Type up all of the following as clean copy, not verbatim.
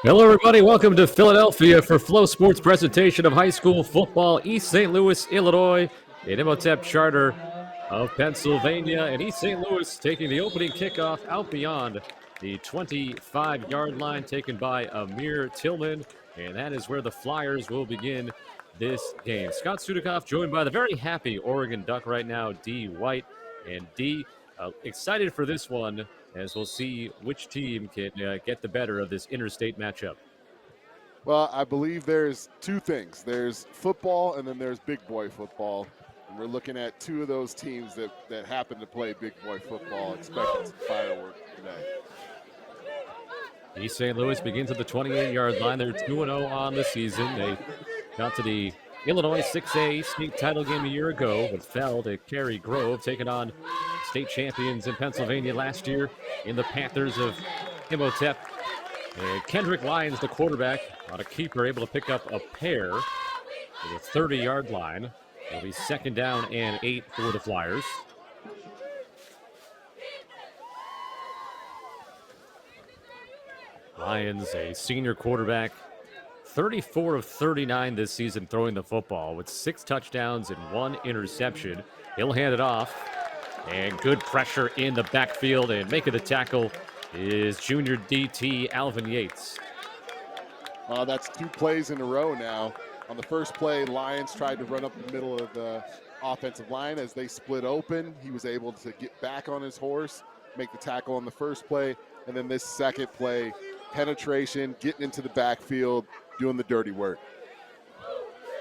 Hello, everybody. Welcome to Philadelphia for Flow Sports presentation of high school football. East St. Louis, Illinois, an Imhotep charter of Pennsylvania, and East St. Louis taking the opening kickoff out beyond the 25-yard line, taken by Amir Tillman, and that is where the Flyers will begin this game. Scott Sudikoff joined by the very happy Oregon Duck right now, D. White, and D. Excited for this one, as we'll see which team can get the better of this interstate matchup. Well, I believe there's two things. There's football and then there's big boy football. And we're looking at two of those teams that happen to play big boy football, expecting some fireworks today. East St. Louis begins at the 28-yard line. They're 2-0 on the season. They got to the Illinois 6A state title game a year ago, but fell to Cary Grove, taking on state champions in Pennsylvania last year in the Panthers of Imhotep. And Kendrick Lyons, the quarterback, on a keeper, able to pick up a pair to the 30-yard line. It'll be second down and 8 for the Flyers. Lyons, a senior quarterback, 34 of 39 this season throwing the football with 6 touchdowns and 1 interception. He'll hand it off, and good pressure in the backfield, and making the tackle is junior DT Alvin Yates. That's 2 plays in a row now. On the first play, Lyons tried to run up the middle of the offensive line. As they split open, he was able to get back on his horse, make the tackle on the first play, and then this second play, penetration, getting into the backfield, doing the dirty work.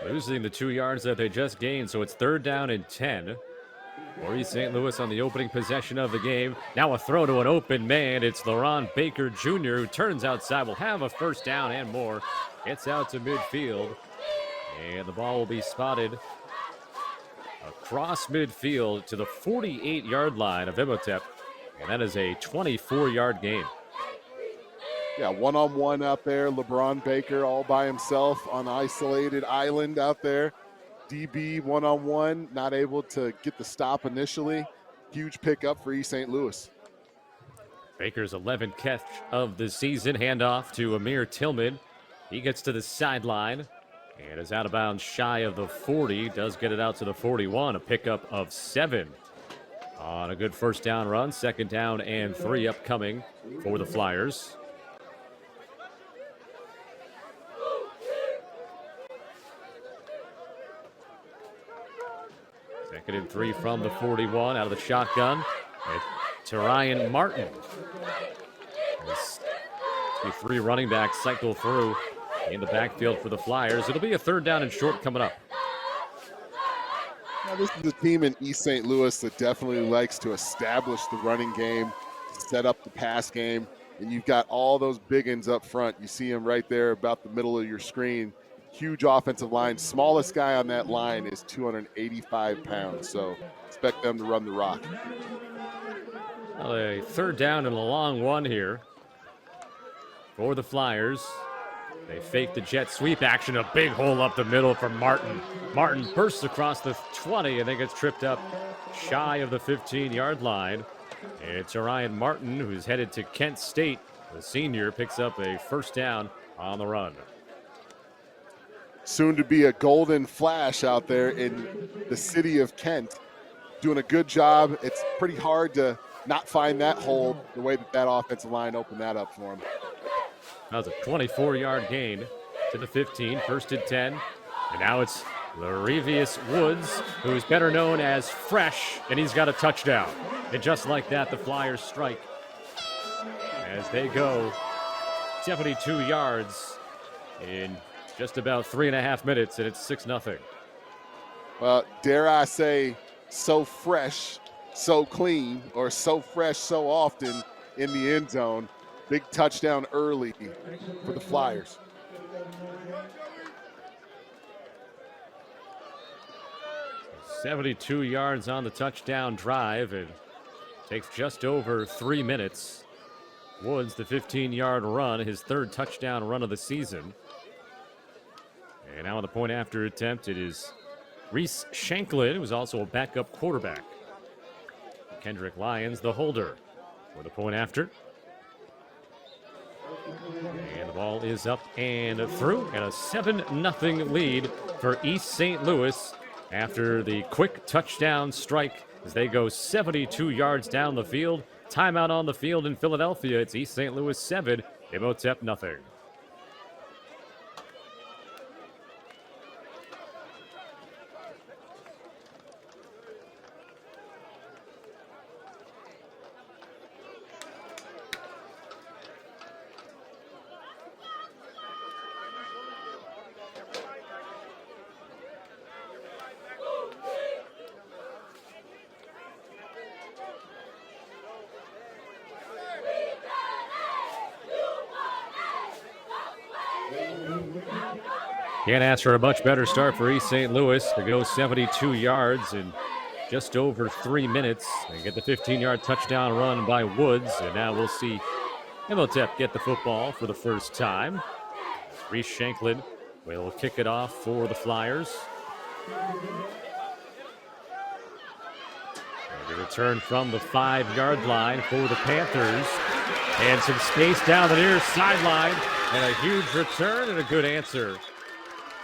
Losing the 2 yards that they just gained, so it's third down and 10. For East St. Louis on the opening possession of the game. Now a throw to an open man. It's LaRon Baker Jr. who turns outside. Will have a first down and more. Gets out to midfield. And the ball will be spotted across midfield to the 48-yard line of Imhotep. And that is a 24-yard gain. Yeah, one-on-one out there. LeBron Baker all by himself on an isolated island out there. DB one-on-one, not able to get the stop initially. Huge pickup for East St. Louis. Baker's 11th catch of the season. Handoff to Amir Tillman. He gets to the sideline and is out of bounds shy of the 40. Does get it out to the 41. A pickup of 7 on a good first down run. Second down and 3 upcoming for the Flyers. Second and 3 from the 41 out of the shotgun. To Ryan Martin. As 3 running backs cycle through in the backfield for the Flyers. It'll be a third down and short coming up. Now, this is a team in East St. Louis that definitely likes to establish the running game, set up the pass game, and you've got all those big ends up front. You see them right there about the middle of your screen. Huge offensive line. Smallest guy on that line is 285 pounds, so expect them to run the rock. Well, a third down and a long one here for the Flyers. They fake the jet sweep action. A big hole up the middle for Martin. Martin bursts across the 20 and then gets tripped up shy of the 15-yard line. It's Ryan Martin, who's headed to Kent State. The senior picks up a first down on the run. Soon to be a golden flash out there in the city of Kent. Doing a good job. It's pretty hard to not find that hole the way that offensive line opened that up for him. That was a 24-yard gain to the 15, first and 10. And now it's Larevius Woods, who's better known as Fresh, and he's got a touchdown. And just like that, the Flyers strike as they go 72 yards in just about 3.5 minutes, and it's 6-0. Well, dare I say, so fresh, so clean, or so fresh so often in the end zone. Big touchdown early for the Flyers. So 72 yards on the touchdown drive, and takes just over 3 minutes. Woods, the 15-yard run, his third touchdown run of the season. And now on the point after attempt, it is Reese Shanklin, who's also a backup quarterback. Kendrick Lyons, the holder, for the point after. And the ball is up and through, and a 7-0 lead for East St. Louis after the quick touchdown strike as they go 72 yards down the field. Timeout on the field in Philadelphia. It's East St. Louis 7, Imhotep nothing. Can't ask for a much better start for East St. Louis to go 72 yards in just over 3 minutes. They get the 15-yard touchdown run by Woods, and now we'll see Imhotep get the football for the first time. Reese Shanklin will kick it off for the Flyers. And a return from the 5-yard line for the Panthers. And some space down the near sideline. And a huge return and a good answer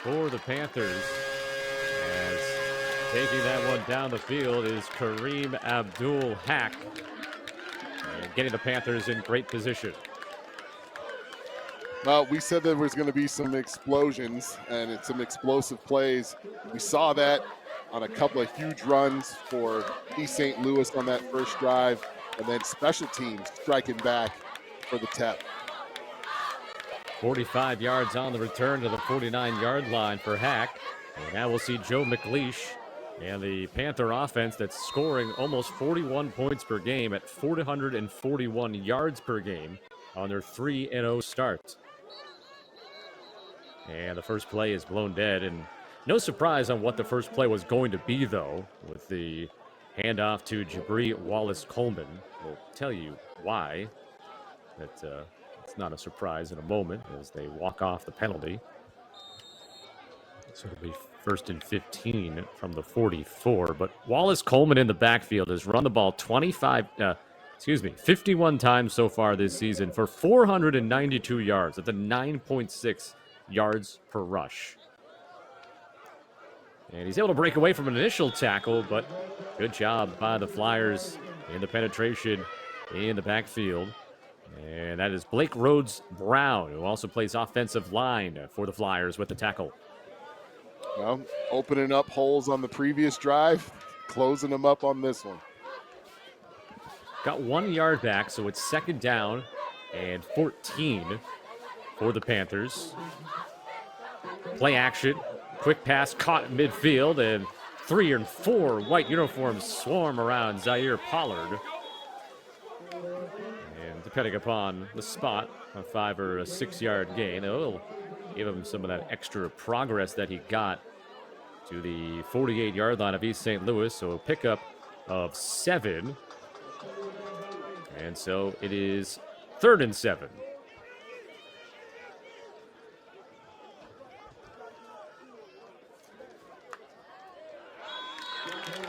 for the Panthers. As taking that one down the field is Kareem Abdul-Haq. And getting the Panthers in great position. Well, we said there was going to be some explosions and some explosive plays. We saw that on a couple of huge runs for East St. Louis on that first drive, and then special teams striking back for the TEP. 45 yards on the return to the 49-yard line for Hack. And now we'll see Joe McLeish and the Panther offense that's scoring almost 41 points per game at 441 yards per game on their 3-0 start. And the first play is blown dead, and no surprise on what the first play was going to be, though, with the handoff to Jabri Wallace-Coleman. We'll tell you why. It's not a surprise in a moment as they walk off the penalty. So it'll be 1st and 15 from the 44. But Wallace-Coleman in the backfield has run the ball 51 times so far this season for 492 yards. That's a 9.6 yards per rush. And he's able to break away from an initial tackle, but good job by the Flyers in the penetration in the backfield. And that is Blake Rhodes-Brown, who also plays offensive line for the Flyers with the tackle. Well, opening up holes on the previous drive, closing them up on this one. Got 1 yard back, so it's 2nd down and 14 for the Panthers. Play action, quick pass caught in midfield, and 3 and 4 white uniforms swarm around Zaire Pollard. And depending upon the spot, a 5 or a 6 yard gain, it'll give him some of that extra progress that he got to the 48-yard line of East St. Louis. So a pickup of 7. And so it is 3rd and 7.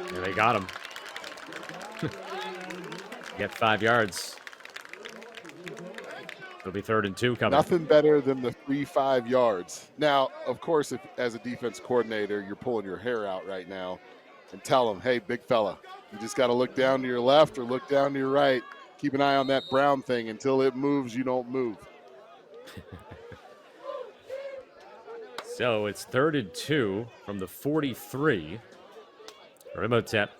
And they got him. Get 5 yards. It'll be 3rd and 2 coming. Nothing better than the 3-5 yards. Now, of course, if as a defense coordinator, you're pulling your hair out right now and tell them, hey, big fella, you just got to look down to your left or look down to your right. Keep an eye on that brown thing. Until it moves, you don't move. So it's 3rd and 2 from the 43 for Imhotep.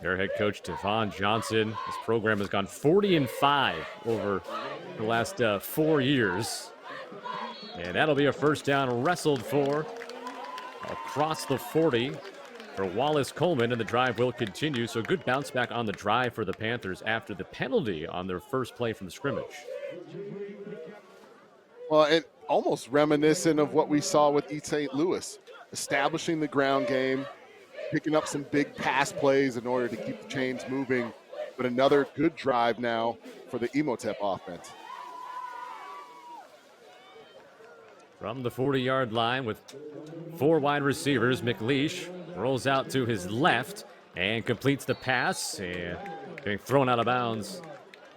Their head coach, Devon Johnson. This program has gone 40-5 over the last 4 years. And that'll be a first down wrestled for across the 40 for Wallace-Coleman, and the drive will continue. So good bounce back on the drive for the Panthers after the penalty on their first play from the scrimmage. Well, and almost reminiscent of what we saw with East St. Louis, establishing the ground game, picking up some big pass plays in order to keep the chains moving. But another good drive now for the Imhotep offense. From the 40-yard line with 4 wide receivers, McLeish rolls out to his left and completes the pass. And Getting thrown out of bounds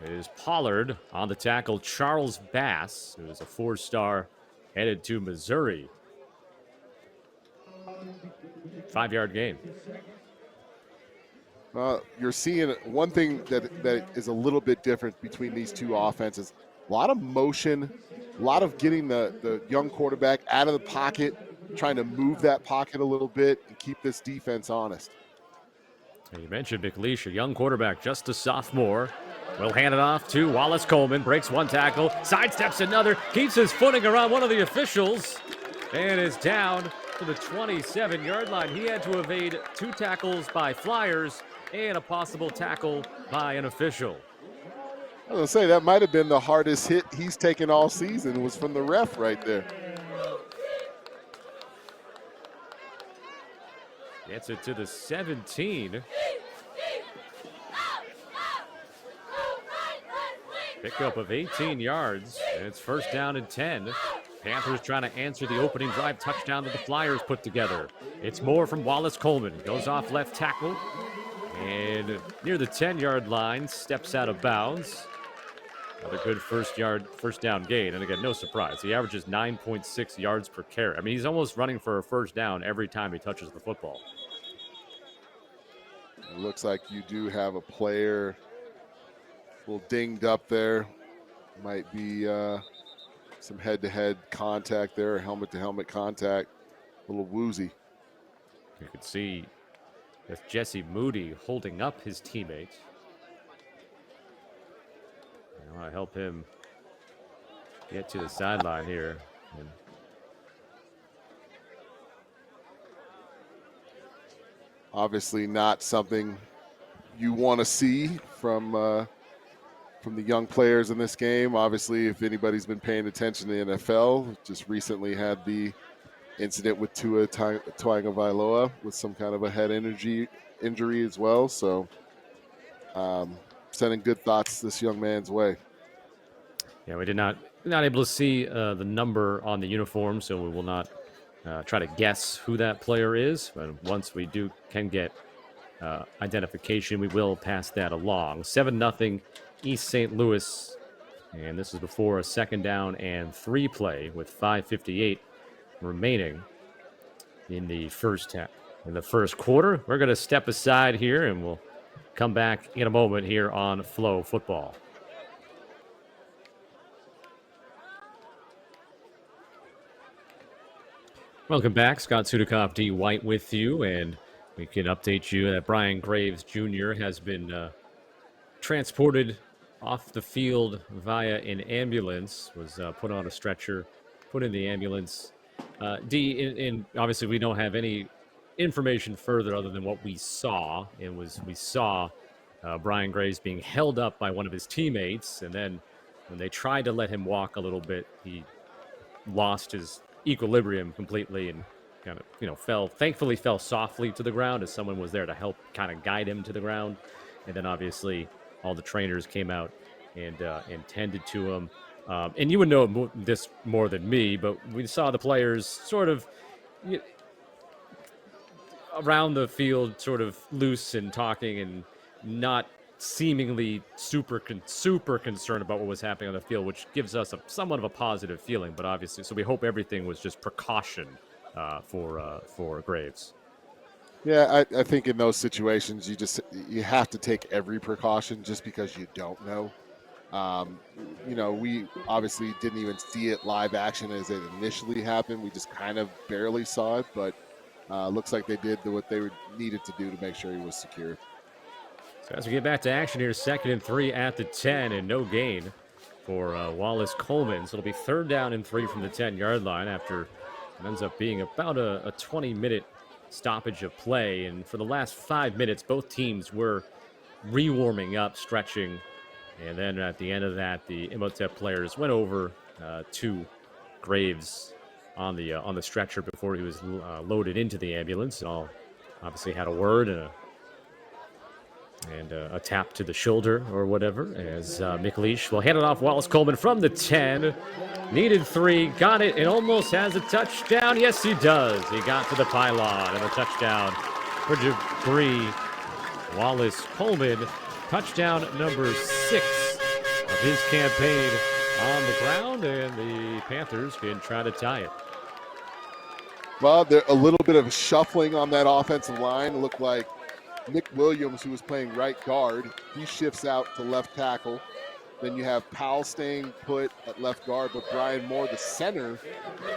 is Pollard. On the tackle, Charles Bass, who is a 4-star, headed to Missouri. 5-yard gain. You're seeing one thing that is a little bit different between these two offenses. A lot of motion, a lot of getting the young quarterback out of the pocket, trying to move that pocket a little bit and keep this defense honest. And you mentioned McLeish, a young quarterback, just a sophomore. Will hand it off to Wallace Coleman. Breaks one tackle, sidesteps another, keeps his footing around one of the officials, and is down to the 27-yard line. He had to evade 2 tackles by Flyers and a possible tackle by an official. I was going to say, that might have been the hardest hit he's taken all season, was from the ref right there. Gets it to the 17. Pickup of 18 yards, and it's first down and 10. Panthers trying to answer the opening drive touchdown that the Flyers put together. It's more from Wallace Coleman. Goes off left tackle, and near the 10-yard line, steps out of bounds. Another good first down gain, and again, no surprise. He averages 9.6 yards per carry. I mean, he's almost running for a first down every time he touches the football. It looks like you do have a player a little dinged up there. Might be some head-to-head contact there, helmet-to-helmet contact. A little woozy. You could see with Jesse Moody holding up his teammate. I want to help him get to the sideline here. And obviously not something you want to see from the young players in this game. Obviously, if anybody's been paying attention to the NFL, just recently had the incident with Tua Tagovailoa with some kind of a head injury as well. So sending good thoughts this young man's way. Yeah, we not able to see the number on the uniform, so we will not try to guess who that player is. But once we can get identification, we will pass that along. 7-0 East St. Louis, and this is before a 2nd down and 3 play with 5:58 remaining in the first half. In the first quarter, we're going to step aside here, and we'll come back in a moment here on Flow Football. Welcome back. Scott Sudikoff, D. White with you, and we can update you that Brian Graves Jr. has been transported off the field via an ambulance, was put on a stretcher, put in the ambulance. D, obviously we don't have any information further other than what we saw. We saw Brian Graves being held up by one of his teammates, and then when they tried to let him walk a little bit, he lost his equilibrium completely and kind of, thankfully fell softly to the ground as someone was there to help kind of guide him to the ground. And then obviously all the trainers came out and tended to him. And you would know this more than me, but we saw the players sort of around the field, sort of loose and talking and not seemingly super concerned about what was happening on the field, which gives us somewhat of a positive feeling. But obviously, so we hope everything was just precaution for Graves. Yeah, I think in those situations, you have to take every precaution just because you don't know. We obviously didn't even see it live action as it initially happened. We just kind of barely saw it, but looks like they did what they needed to do to make sure he was secure. So as we get back to action here, 2nd and 3 at the 10 and no gain for Wallace Coleman. So it'll be 3rd down and 3 from the 10-yard line after it ends up being about a 20-minute stoppage of play. And for the last 5 minutes, both teams were re-warming up, stretching. And then at the end of that, the Imhotep players went over to Graves on the stretcher before he was loaded into the ambulance. And all obviously had a word and a tap to the shoulder or whatever, as McLeish will hand it off. Wallace Coleman from the 10. Needed 3, got it, and almost has a touchdown. Yes, he does. He got to the pylon and a touchdown for Jabri Wallace Coleman touchdown number 6 of his campaign on the ground, and the Panthers can try to tie it. Well, there a little bit of shuffling on that offensive line. It looked like Nick Williams, who was playing right guard, he shifts out to left tackle. Then you have Powell staying put at left guard, but Brian Moore, the center,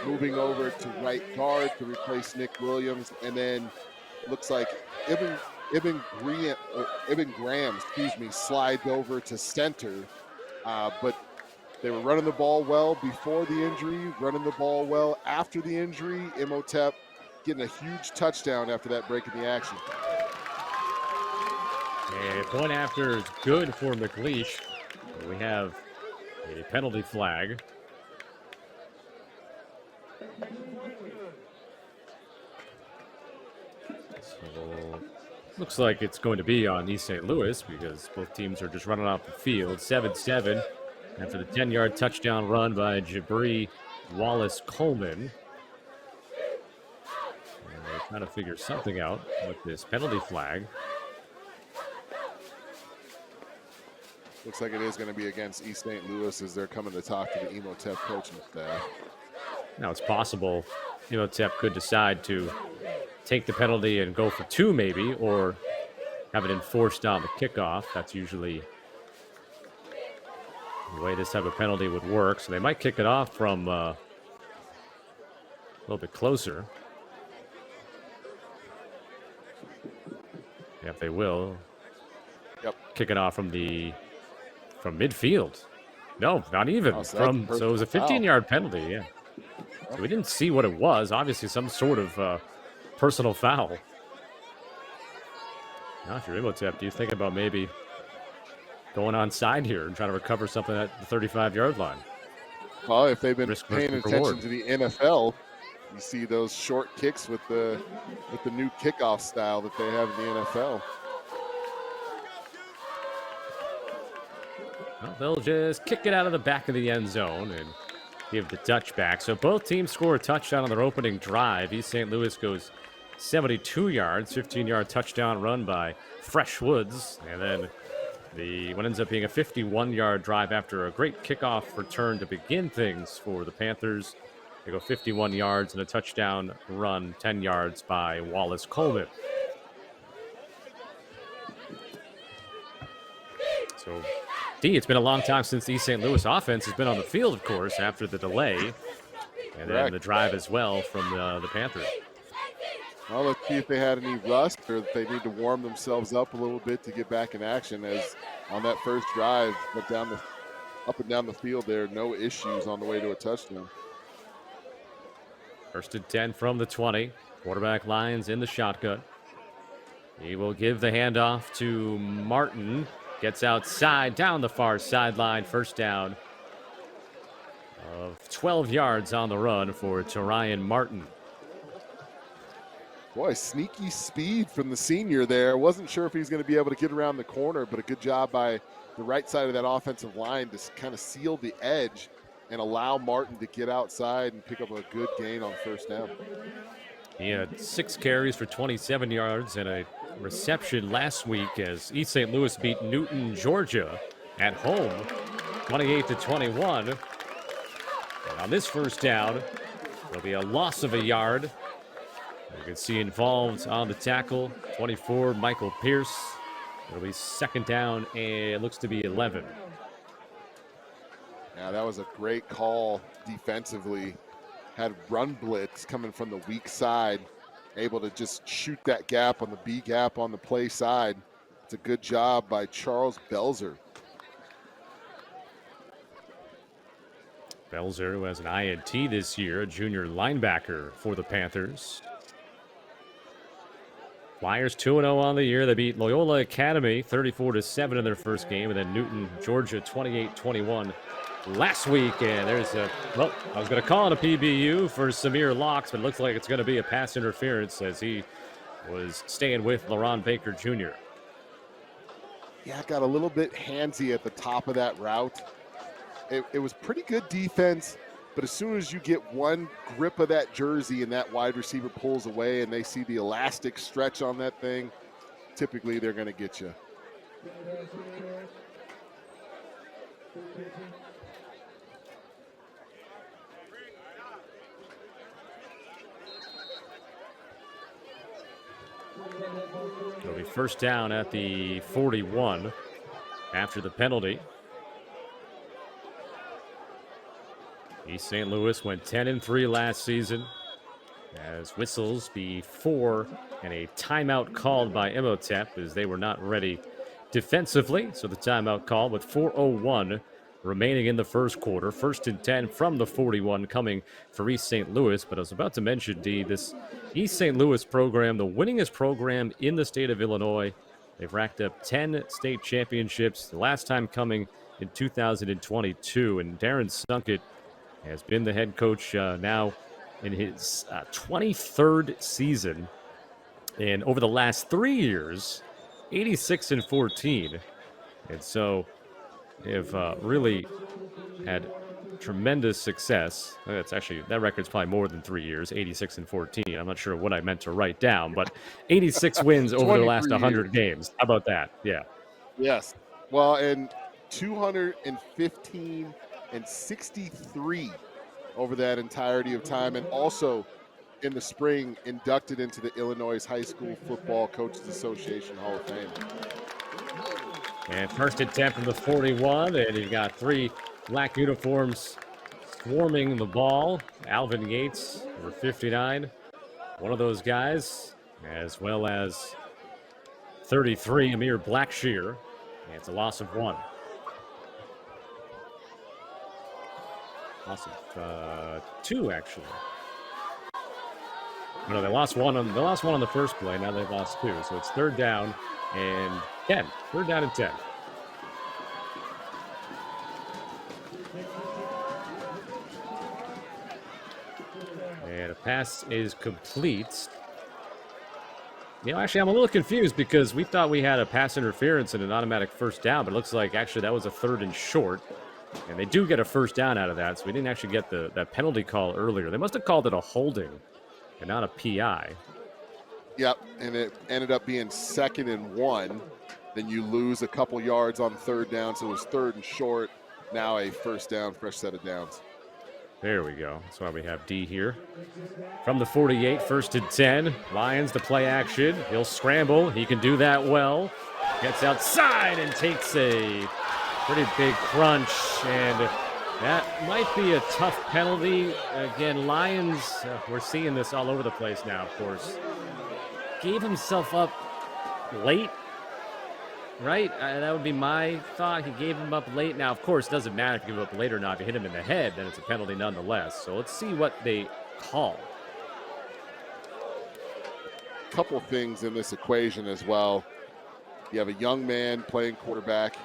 moving over to right guard to replace Nick Williams. And then looks like Ibn Graham, slides over to center. But they were running the ball well before the injury, running the ball well after the injury. Imhotep getting a huge touchdown after that break in the action. A point after is good for McLeish. We have a penalty flag. So looks like it's going to be on East St. Louis because both teams are just running off the field. 7-7 after the 10-yard touchdown run by Jabri Wallace-Coleman. And they're trying to figure something out with this penalty flag. Looks like it is going to be against East St. Louis as they're coming to talk to the Imhotep coaching staff. Now it's possible Imhotep could decide to take the penalty and go for 2 maybe, or have it enforced on the kickoff. That's usually the way this type of penalty would work. So they might kick it off from a little bit closer. Yeah, if they will. Yep. Kick it off from midfield. No, not even. Oh, so it was a 15-yard penalty, yeah. So we didn't see what it was. Obviously some sort of personal foul. Now, if you're Imhotep, do you think about maybe going onside here and trying to recover something at the 35-yard line? Well, if they've been paying attention to the NFL, you see those short kicks with the new kickoff style that they have in the NFL. Well, they'll just kick it out of the back of the end zone and give the touchback. So both teams score a touchdown on their opening drive. East St. Louis goes 72 yards, 15-yard touchdown run by Fresh Woods. And then what ends up being a 51-yard drive after a great kickoff return to begin things for the Panthers. They go 51 yards and a touchdown run, 10 yards by Wallace-Coleman. So, it's been a long time since the East St. Louis offense has been on the field, of course, after the delay. And then the drive as well from the Panthers. Well, let's see if they had any rust or if they need to warm themselves up a little bit to get back in action, as on that first drive, went up and down the field there, no issues on the way to a touchdown. 1st and 10 from the 20. Quarterback Lions in the shotgun. He will give the handoff to Martin. Gets outside, down the far sideline. First down of 12 yards on the run for Torian Martin. Boy, sneaky speed from the senior there. Wasn't sure if he's going to be able to get around the corner, but a good job by the right side of that offensive line to kind of seal the edge and allow Martin to get outside and pick up a good gain on first down. He had 6 carries for 27 yards and a reception last week as East St. Louis beat Newton, Georgia at home, 28-21. And on this first down, there'll be a loss of a yard. You can see involved on the tackle, 24, Michael Pierce. It'll be 2nd down, and it looks to be 11. Yeah, that was a great call defensively. Had run blitz coming from the weak side, able to just shoot that gap on the B gap on the play side. It's a good job by Charles Belzer. Belzer, who has an INT this year, a junior linebacker for the Panthers. Flyers 2-0 on the year. They beat Loyola Academy 34-7 in their first game, and then Newton, Georgia 28-21 last week. And I was going to call it a PBU for Samir Locks, but it looks like it's going to be a pass interference as he was staying with LaRon Baker Jr. Yeah, got a little bit handsy at the top of that route. It was pretty good defense, but as soon as you get one grip of that jersey and that wide receiver pulls away and they see the elastic stretch on that thing, typically they're going to get you. It'll be first down at the 41 after the penalty. East St. Louis went 10-3 last season as whistles before and a timeout called by Imhotep as they were not ready defensively. So the timeout call with 4:01 remaining in the first quarter. 1st and 10 from the 41 coming for East St. Louis. But I was about to mention, D, this East St. Louis program, the winningest program in the state of Illinois. They've racked up 10 state championships, the last time coming in 2022. And Darren Sunkett has been the head coach now in his 23rd season. And over the last 3 years, 86-14. And so they've really had tremendous success. That record's probably more than 3 years, 86-14. I'm not sure what I meant to write down, but 86 wins over the last 100 games. How about that? Yeah. Yes. Well, and 215 and 63 over that entirety of time, and also in the spring inducted into the Illinois High School Football Coaches Association Hall of Fame. And 1st and 10 from the 41, and you've got 3 black uniforms swarming the ball. Alvin Yates, number 59, one of those guys, as well as 33, Amir Blackshear. And it's a loss of 1. Loss of 2, actually. No, they lost one on the first play. Now they've lost 2. So it's 3rd down and 10. 3rd down and 10. And a pass is complete. Actually, I'm a little confused because we thought we had a pass interference and an automatic first down, but it looks like actually that was a 3rd and short. And they do get a first down out of that, so we didn't actually get that penalty call earlier. They must have called it a holding and not a PI. Yep, and it ended up being 2nd and 1. Then you lose a couple yards on 3rd down, so it was 3rd and short. Now a first down, fresh set of downs. There we go. That's why we have D here. From the 48, 1st and 10. Lions to play action. He'll scramble. He can do that well. Gets outside and takes a pretty big crunch, and that might be a tough penalty. Again, Lions, we're seeing this all over the place now, of course. Gave himself up late, right? That would be my thought. He gave him up late. Now, of course, it doesn't matter if you give up late or not. If you hit him in the head, then it's a penalty nonetheless. So let's see what they call. Couple things in this equation as well. You have a young man playing quarterback.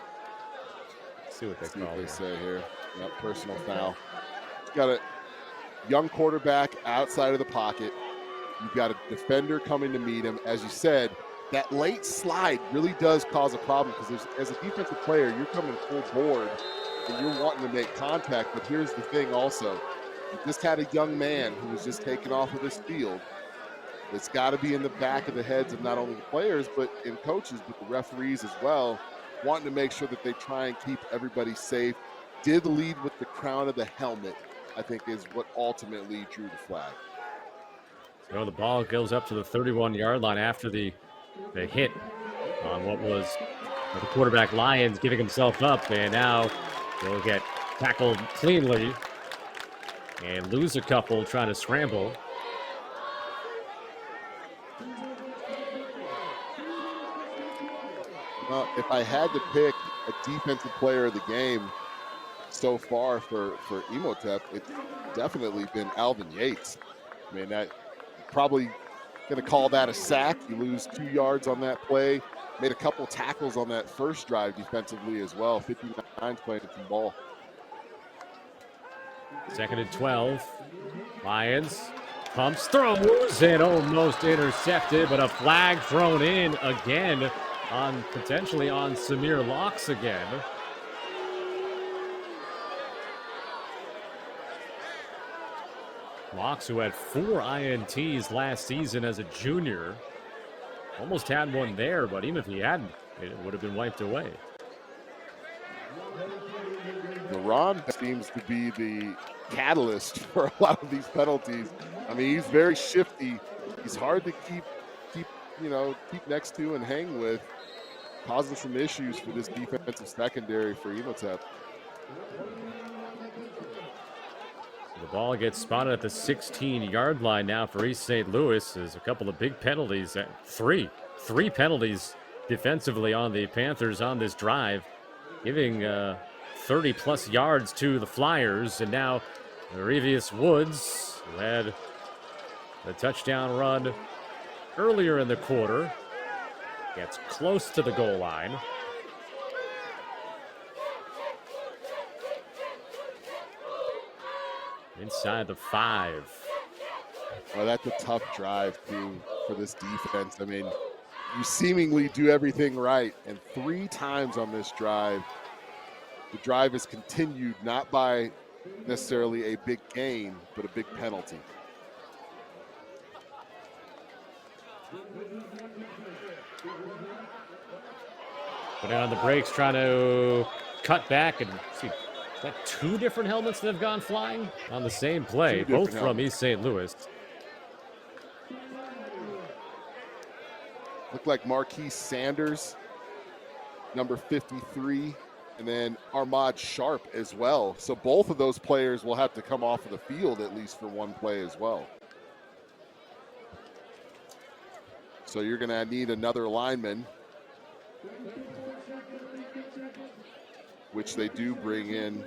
See what they say here. Yep, personal foul. You've got a young quarterback outside of the pocket. You've got a defender coming to meet him. As you said, that late slide really does cause a problem because as a defensive player, you're coming full board and you're wanting to make contact. But here's the thing also. You just had a young man who was just taken off of this field. It's got to be in the back of the heads of not only the players, but in coaches, but the referees as well, wanting to make sure that they try and keep everybody safe. Did lead with the crown of the helmet, I think, is what ultimately drew the flag. So the ball goes up to the 31-yard line after the hit on what was the quarterback Lions giving himself up, and now he'll get tackled cleanly and lose a couple trying to scramble. Well, if I had to pick a defensive player of the game so far for Imhotep, it's definitely been Alvin Yates. I mean, that probably going to call that a sack. You lose 2 yards on that play. Made a couple tackles on that first drive defensively as well. 59 playing some ball. 2nd and 12. Lions pumps, throws, and almost intercepted, but a flag thrown in again potentially on Samir Locks again. Locks, who had 4 INTs last season as a junior, almost had one there, but even if he hadn't, it would have been wiped away. LeBron seems to be the catalyst for a lot of these penalties. I mean, he's very shifty. He's hard to keep next to and hang with, causing some issues for this defensive secondary for Imhotep. The ball gets spotted at the 16-yard line now for East St. Louis. There's a couple of big penalties. Three penalties defensively on the Panthers on this drive, giving 30-plus yards to the Flyers. And now Revius Woods, who had a touchdown run earlier in the quarter, gets close to the goal line. Inside the 5. Well, that's a tough drive, too, for this defense. I mean, you seemingly do everything right, and 3 times on this drive, the drive is continued not by necessarily a big gain, but a big penalty. Putting on the brakes, trying to cut back and see. Is that 2 different helmets that have gone flying on the same play, both from East St. Louis? Looked like Marquise Sanders, number 53, and then Ahmad Sharp as well. So both of those players will have to come off of the field at least for one play as well. So you're going to need another lineman, which they do bring in.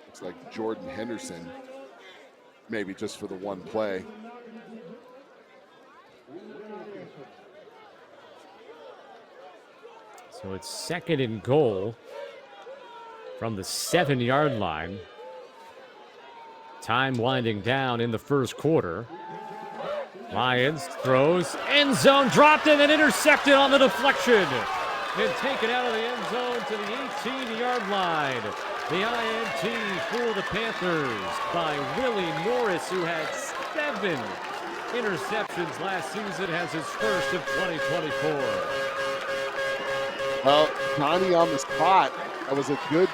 Looks like Jordan Henderson, maybe just for the one play. So it's 2nd and goal from the 7-yard line. Time winding down in the first quarter. Lions throws, end zone, dropped and then intercepted on the deflection. And taken out of the end zone to the 18-yard line. The INT for the Panthers by Willie Norris, who had 7 interceptions last season, has his first of 2024. Well, Connie on the spot. That was a good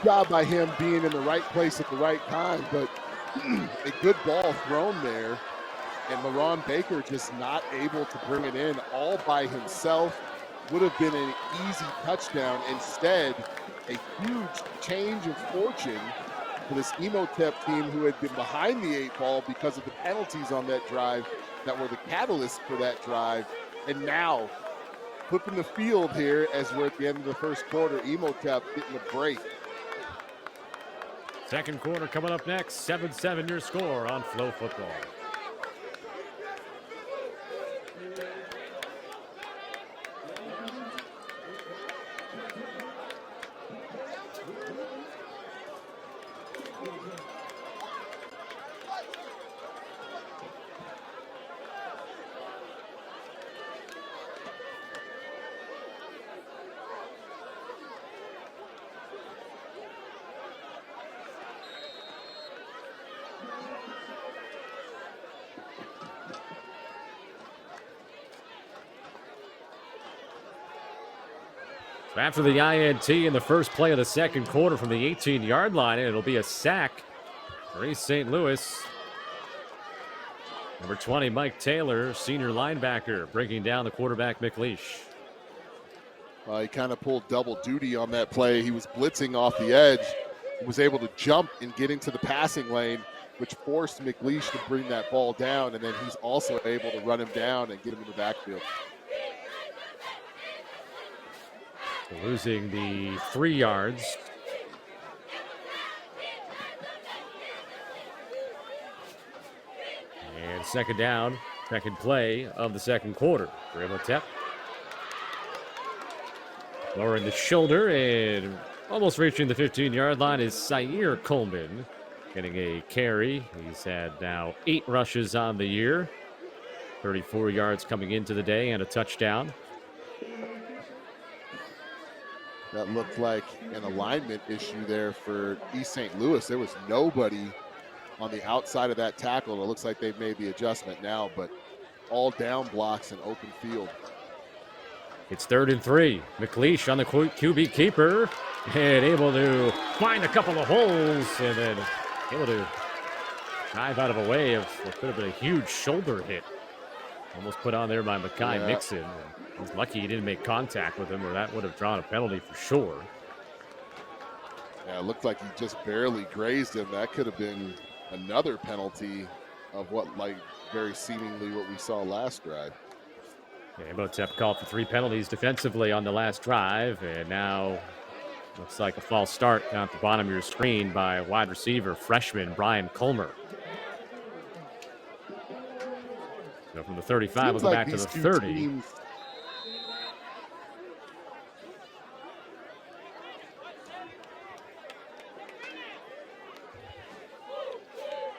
job by him being in the right place at the right time, but a good ball thrown there. And LaRon Baker just not able to bring it in all by himself. Would have been an easy touchdown. Instead, a huge change of fortune for this Imhotep team, who had been behind the 8 ball because of the penalties on that drive that were the catalyst for that drive. And now, flipping the field here as we're at the end of the first quarter, Imhotep getting a break. Second quarter coming up next. 7-7 your score on Flow Football. After the INT in the first play of the second quarter from the 18-yard line, and it'll be a sack for East St. Louis. Number 20, Mike Taylor, senior linebacker, breaking down the quarterback, McLeish. He kind of pulled double duty on that play. He was blitzing off the edge. He was able to jump and get into the passing lane, which forced McLeish to bring that ball down, and then he's also able to run him down and get him in the backfield. Losing the 3 yards. And second down, second play of the second quarter for Imhotep. Lowering the shoulder and almost reaching the 15-yard line is Sayer Coleman, getting a carry. He's had now 8 rushes on the year, 34 yards coming into the day and a touchdown. That looked like an alignment issue there for East St. Louis. There was nobody on the outside of that tackle. It looks like they've made the adjustment now, but all down blocks and open field. It's 3rd and 3. McLeish on the QB keeper and able to find a couple of holes and then able to dive out of a way of what could have been a huge shoulder hit. Almost put on there by Mekhi Mixon. He's lucky he didn't make contact with him, or that would have drawn a penalty for sure. Yeah, it looked like he just barely grazed him. That could have been another penalty of very seemingly what we saw last drive. Yeah, Imhotep called for 3 penalties defensively on the last drive, and now looks like a false start down at the bottom of your screen by wide receiver freshman Brian Colmer. So from the 35, we'll go back to the 30.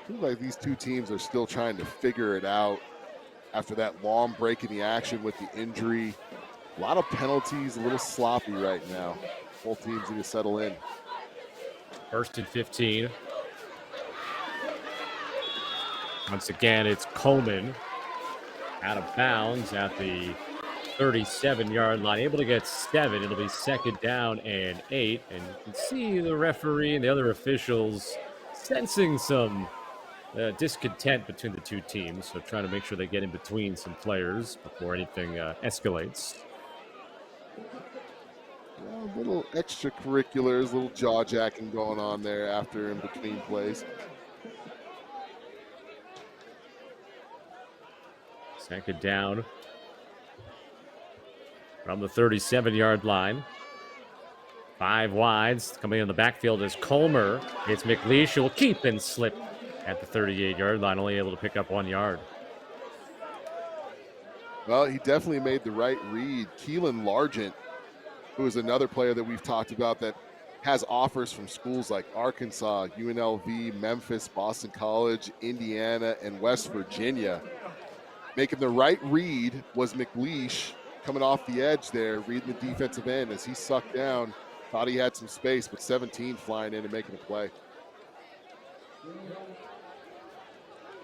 Seems like these two teams are still trying to figure it out after that long break in the action with the injury. A lot of penalties, a little sloppy right now. Both teams need to settle in. 1st and 15. Once again, it's Coleman out of bounds at the 37-yard line. Able to get 7. It'll be 2nd down and 8. And you can see the referee and the other officials sensing some discontent between the two teams. So trying to make sure they get in between some players before anything escalates. Well, little extracurriculars, little jaw jacking going on there after in between plays. 2nd down from the 37-yard line. 5 wides. Coming in the backfield is Colmer. It's McLeish who will keep and slip at the 38-yard line, only able to pick up 1 yard. Well, he definitely made the right read. Keelan Largent, who is another player that we've talked about that has offers from schools like Arkansas, UNLV, Memphis, Boston College, Indiana, and West Virginia. Making the right read was McLeish coming off the edge there, reading the defensive end as he sucked down. Thought he had some space, but 17 flying in and making a play.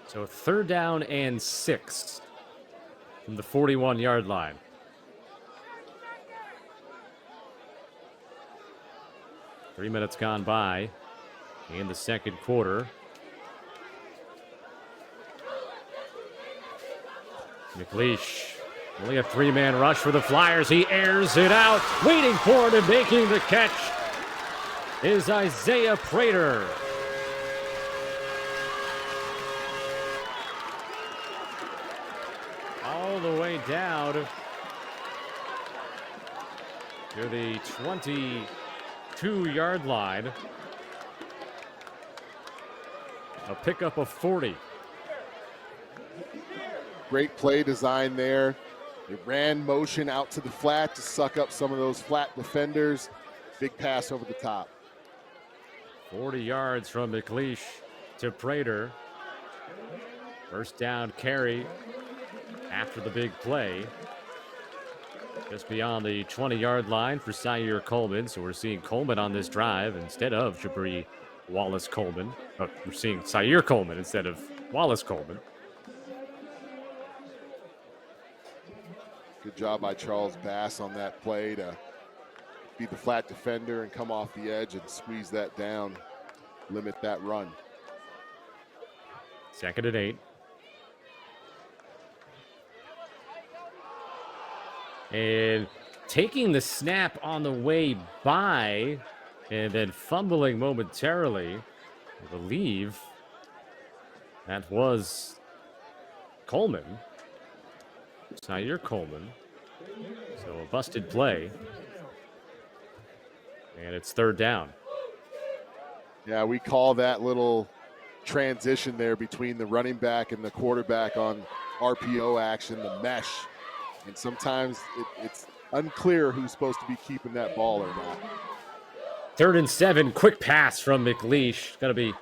So 3rd down and 6 from the 41-yard line. Three minutes gone by in the 2nd quarter. McLeish, only a 3-man rush for the Flyers. He airs it out. Waiting for it and making the catch is Isaiah Prater. All the way down to the 22-yard line. A pickup of 40. Great play design there. They ran motion out to the flat to suck up some of those flat defenders. Big pass over the top. 40 yards from McLeish to Prater. 1st down carry after the big play. Just beyond the 20-yard line for Zaire Coleman. So we're seeing Coleman on this drive instead of Jabri Wallace Coleman. Oh, we're seeing Zaire Coleman instead of Wallace Coleman. Good job by Charles Bass on that play to be the flat defender and come off the edge and squeeze that down, limit that run. 2nd and 8. And taking the snap on the way by and then fumbling momentarily, I believe that was Coleman. Zaire Coleman. So a busted play. And it's 3rd down. Yeah, we call that little transition there between the running back and the quarterback on RPO action, the mesh. And sometimes it's unclear who's supposed to be keeping that ball or not. 3rd and 7, quick pass from McLeish. Got to be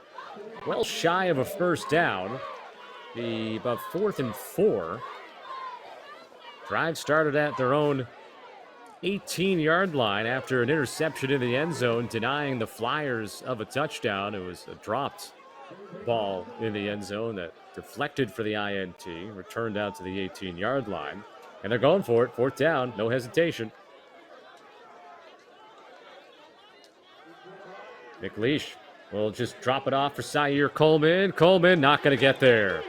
well shy of a 1st down. Be about 4th and 4. Drive started at their own 18-yard line after an interception in the end zone, denying the Flyers of a touchdown. It was a dropped ball in the end zone that deflected for the INT, returned out to the 18-yard line. And they're going for it. 4th down. No hesitation. McLeish will just drop it off for Zaire Coleman. Coleman not going to get there.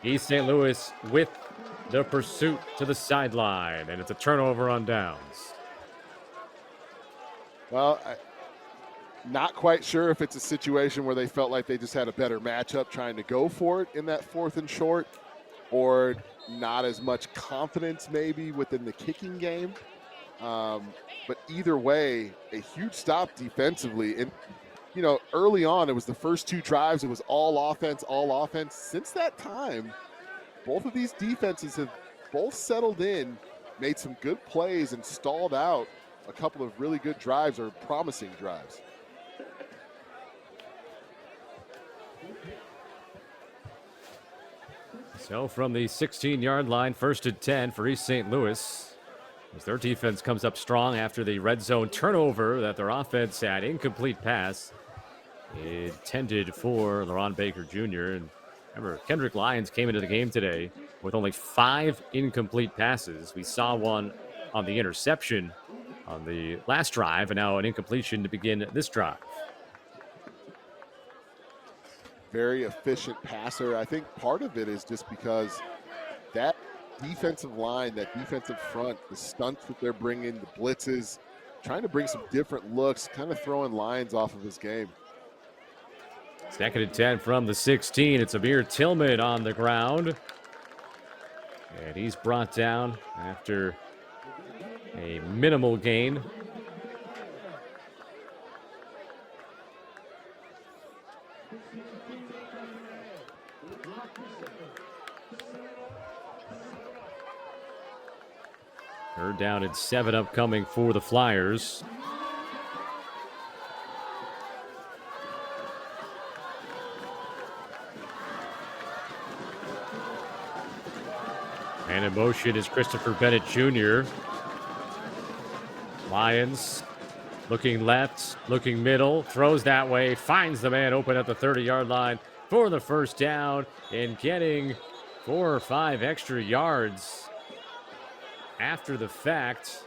East St. Louis with the pursuit to the sideline. And it's a turnover on downs. Well, not quite sure if it's a situation where they felt like they just had a better matchup trying to go for it in that 4th and short, or not as much confidence maybe within the kicking game. But either way, a huge stop defensively. And, you know, early on, it was the first 2 drives. It was all offense, all offense. Since that time, both of these defenses have both settled in, made some good plays, and stalled out a couple of really good drives or promising drives. So from the 16-yard line, 1st and 10 for East St. Louis. As their defense comes up strong after the red zone turnover that their offense had. Incomplete pass intended for LaRon Baker Jr. And remember, Kendrick Lyons came into the game today with only 5 incomplete passes. We saw one on the interception on the last drive, and now an incompletion to begin this drive. Very efficient passer. I think part of it is just because that defensive line, that defensive front, the stunts that they're bringing, the blitzes, trying to bring some different looks, kind of throwing Lyons off of his game. 2nd and 10 from the 16. It's Amir Tillman on the ground. And he's brought down after a minimal gain. Third down and 7 upcoming for the Flyers. And in motion is Christopher Bennett Jr. Lyons looking left, looking middle, throws that way, finds the man open at the 30-yard line for the 1st down, and getting 4 or 5 extra yards after the fact.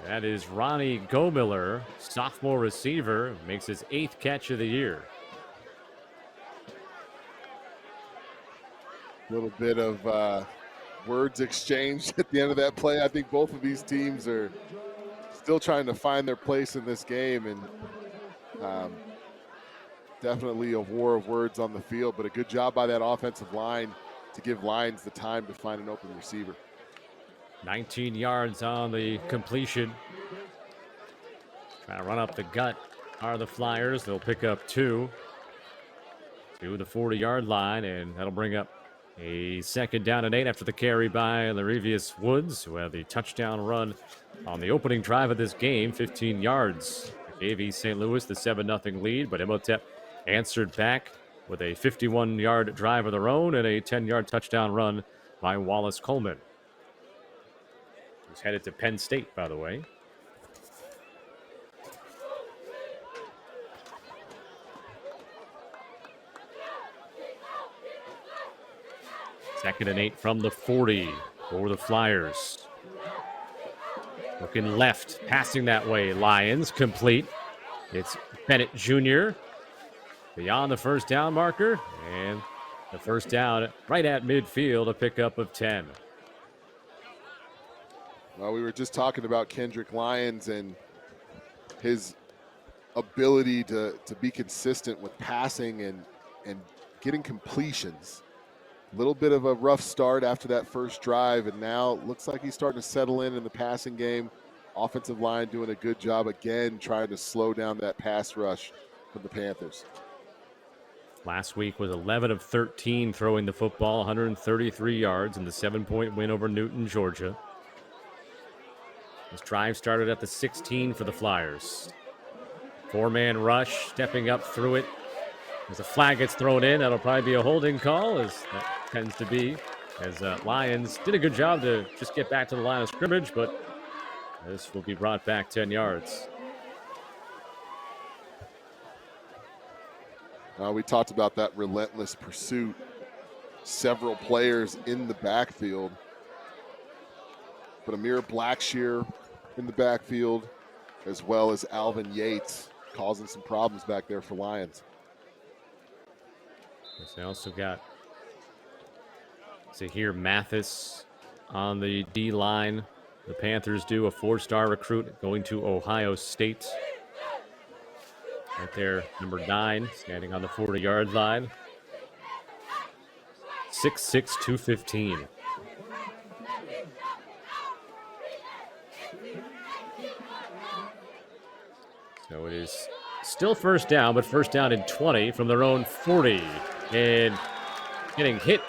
That is Ronnie Gomiller, sophomore receiver, makes his 8th catch of the year. A little bit of words exchanged at the end of that play. I think both of these teams are still trying to find their place in this game, and definitely a war of words on the field, but a good job by that offensive line to give Lyons the time to find an open receiver. 19 yards on the completion. Trying to run up the gut are the Flyers. They'll pick up 2 to the 40-yard line, and that'll bring up a 2nd down and 8 after the carry by Larivius Woods, who had the touchdown run on the opening drive of this game, 15 yards. It gave East St. Louis the 7-0 lead, but Imhotep answered back with a 51-yard drive of their own and a 10-yard touchdown run by Wallace Coleman, who's headed to Penn State, by the way. Second and 8 from the 40 for the Flyers. Looking left, passing that way. Lyons complete. It's Bennett Jr. beyond the 1st down marker, and the 1st down right at midfield, a pickup of 10. Well, we were just talking about Kendrick Lyons and his ability to be consistent with passing and getting completions. A little bit of a rough start after that first drive, and now it looks like he's starting to settle in the passing game. Offensive line doing a good job again, trying to slow down that pass rush from the Panthers. Last week was 11 of 13 throwing the football, 133 yards in the 7-point win over Newton, Georgia. This drive started at the 16 for the Flyers. 4-man rush, stepping up through it. As a flag gets thrown in, that'll probably be a holding call, as that tends to be. As Lyons did a good job to just get back to the line of scrimmage, but this will be brought back 10 yards. We talked about that relentless pursuit. Several players in the backfield. but Amir Blackshear in the backfield, as well as Alvin Yates, causing some problems back there for Lions. They also got Zahir Mathis on the D line. The Panthers do, a 4-star recruit going to Ohio State. Right there, number 9, standing on the 40-yard line. 6'6", 215. So it is still first down, but first down and 20 from their own 40. And getting hit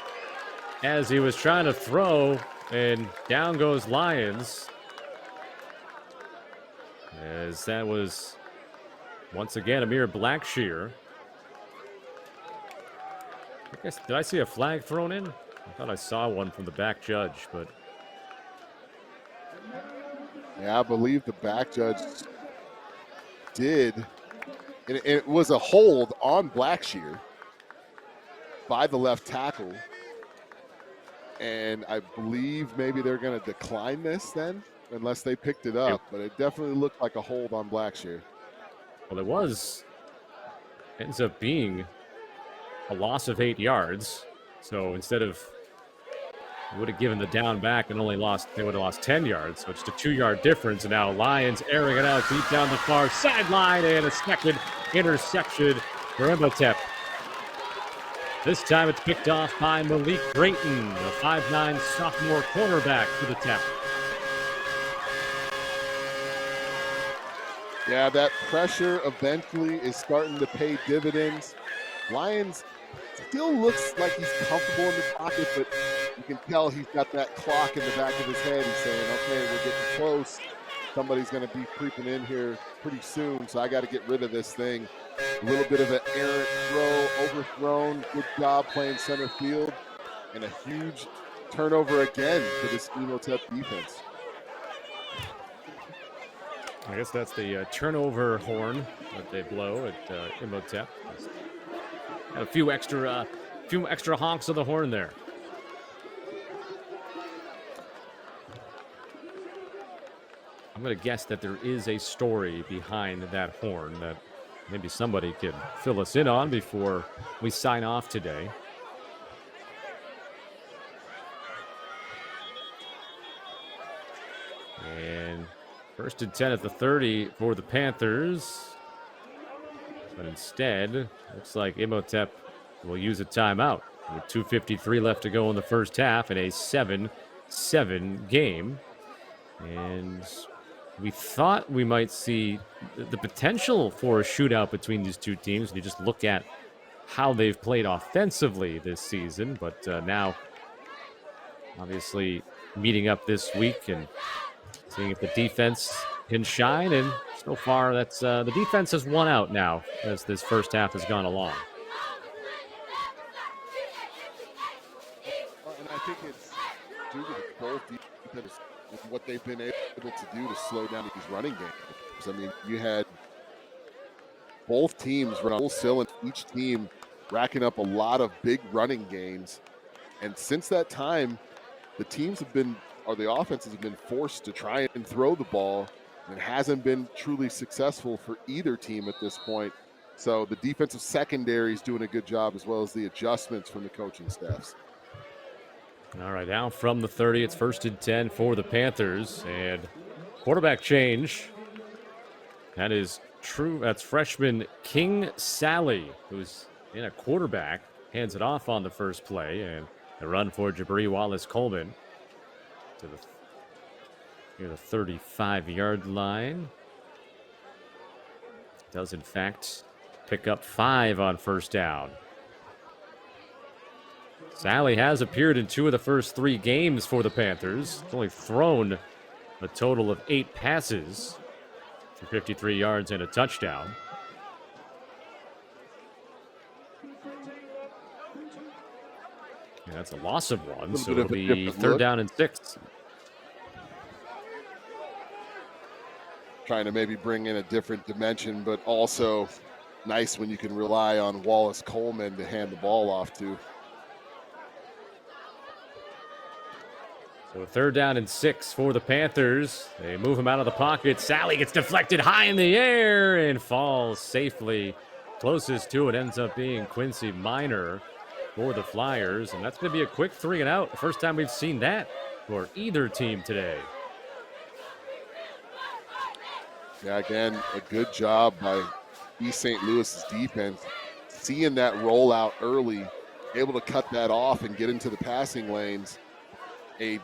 as he was trying to throw, and down goes Lions. As that was, once again, Amir Blackshear. I guess, did I see a flag thrown in? I thought I saw one from the back judge, but... Yeah, I believe the back judge did. And it was a hold on Blackshear by the left tackle. And I believe maybe they're going to decline this then, unless they picked it up. Yep. But it definitely looked like a hold on Blackshear. Well, it ends up being a loss of 8 yards. So instead of, they would have given the down back and they would have lost 10 yards. So it's just a 2-yard difference. And now Lions airing it out deep down the far sideline, and a second interception for Imhotep. This time it's picked off by Malik Drayton, the 5'9" sophomore cornerback for the Tep. Yeah, that pressure eventually is starting to pay dividends. Lions still looks like he's comfortable in the pocket, but you can tell he's got that clock in the back of his head. He's saying, okay, we're getting close. Somebody's going to be creeping in here pretty soon, so I got to get rid of this thing. A little bit of an errant throw, overthrown. Good job playing center field. And a huge turnover again for this Imhotep defense. I guess that's the turnover horn that they blow at Imhotep. A few extra honks of the horn there. I'm going to guess that there is a story behind that horn that maybe somebody could fill us in on before we sign off today. And first and 10 at the 30 for the Panthers. But instead, looks like Imhotep will use a timeout with 2:53 left to go in the first half in a 7-7 game. And we thought we might see the potential for a shootout between these two teams. And you just look at how they've played offensively this season. But now, obviously, meeting up this week and seeing if the defense can shine. And so far, that's the defense has won out now as this first half has gone along. And I think it's due to the both defense and what they've been able to do to slow down these running games. I mean, you had both teams run full cylinder, each team racking up a lot of big running gains. And since that time, the teams have been, or the offenses have been forced to try and throw the ball, and it hasn't been truly successful for either team at this point. So the defensive secondary is doing a good job, as well as the adjustments from the coaching staffs. All right, now from the 30, it's first and 10 for the Panthers. And quarterback change. That is true. That's freshman King Sally, who's in a quarterback. Hands it off on the first play. And the run for Jabri Wallace-Coleman to near the 35-yard line. Does, in fact, pick up 5 on first down. Sally has appeared in 2 of the first 3 games for the Panthers. He's only thrown a total of 8 passes for 53 yards and a touchdown. Yeah, that's a loss of 1, so it'll be third down and 6. Trying to maybe bring in a different dimension, but also nice when you can rely on Wallace-Coleman to hand the ball off to. So 3rd down and 6 for the Panthers. They move him out of the pocket. Sally gets deflected high in the air and falls safely. Closest to it ends up being Quincy Minor for the Flyers. And that's going to be a quick 3 and out. The first time we've seen that for either team today. Yeah, again, a good job by East St. Louis's defense. Seeing that rollout early, able to cut that off and get into the passing lanes. A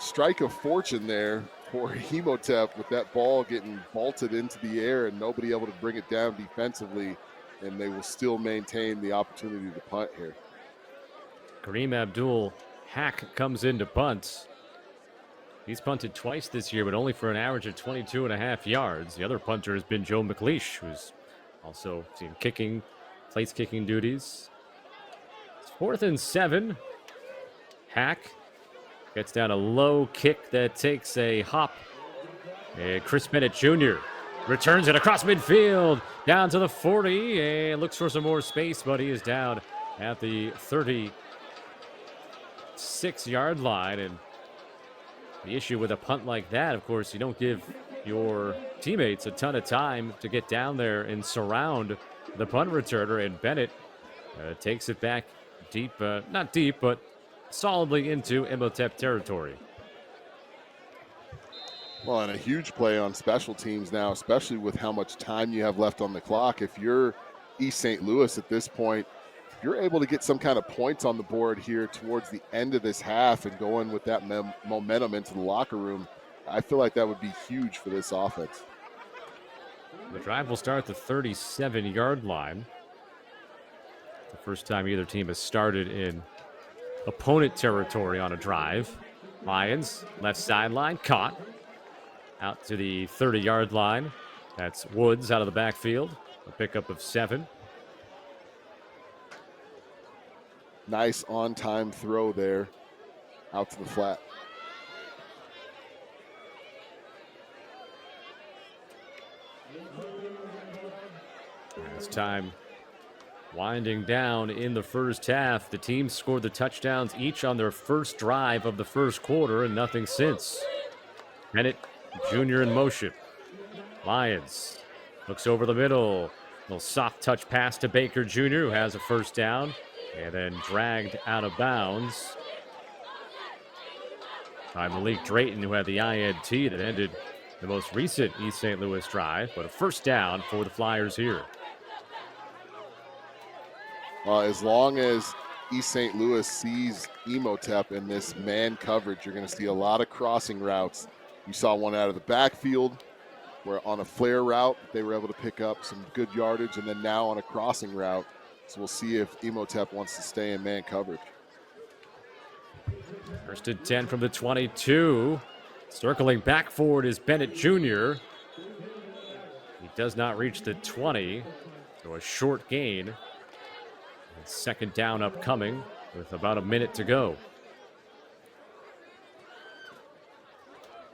strike of fortune there for Imhotep with that ball getting vaulted into the air and nobody able to bring it down defensively, and they will still maintain the opportunity to punt here. Kareem Abdul-Hack comes in to punt. He's punted twice this year, but only for an average of 22.5 yards. The other punter has been Joe McLeish, who's also seen place kicking duties. It's 4th and 7. Hack gets down a low kick that takes a hop. And Chris Bennett Jr. returns it across midfield, down to the 40, and looks for some more space, but he is down at the 36-yard line. And the issue with a punt like that, of course, you don't give your teammates a ton of time to get down there and surround the punt returner, and Bennett takes it back deep, not deep, but solidly into Imhotep territory. Well, and a huge play on special teams now, especially with how much time you have left on the clock. If you're East St. Louis at this point, if you're able to get some kind of points on the board here towards the end of this half and going with that momentum into the locker room, I feel like that would be huge for this offense. The drive will start at the 37-yard line. The first time either team has started in opponent territory on a drive. Lions, left sideline, caught. Out to the 30-yard line. That's Woods out of the backfield. A pickup of 7. Nice on-time throw there out to the flat. It's time winding down in the first half. The teams scored the touchdowns each on their first drive of the first quarter and nothing since. Bennett Jr. in motion. Lions looks over the middle. Little soft touch pass to Baker Jr., who has a first down, and then dragged out of bounds by Malik Drayton, who had the INT that ended the most recent East St. Louis drive, but a first down for the Flyers here. As long as East St. Louis sees Imhotep in this man coverage, you're going to see a lot of crossing routes. You saw one out of the backfield where on a flare route, they were able to pick up some good yardage, and then now on a crossing route. So we'll see if Imhotep wants to stay in man coverage. First and 10 from the 22. Circling back forward is Bennett Jr. He does not reach the 20, so a short gain. And second down upcoming with about a minute to go.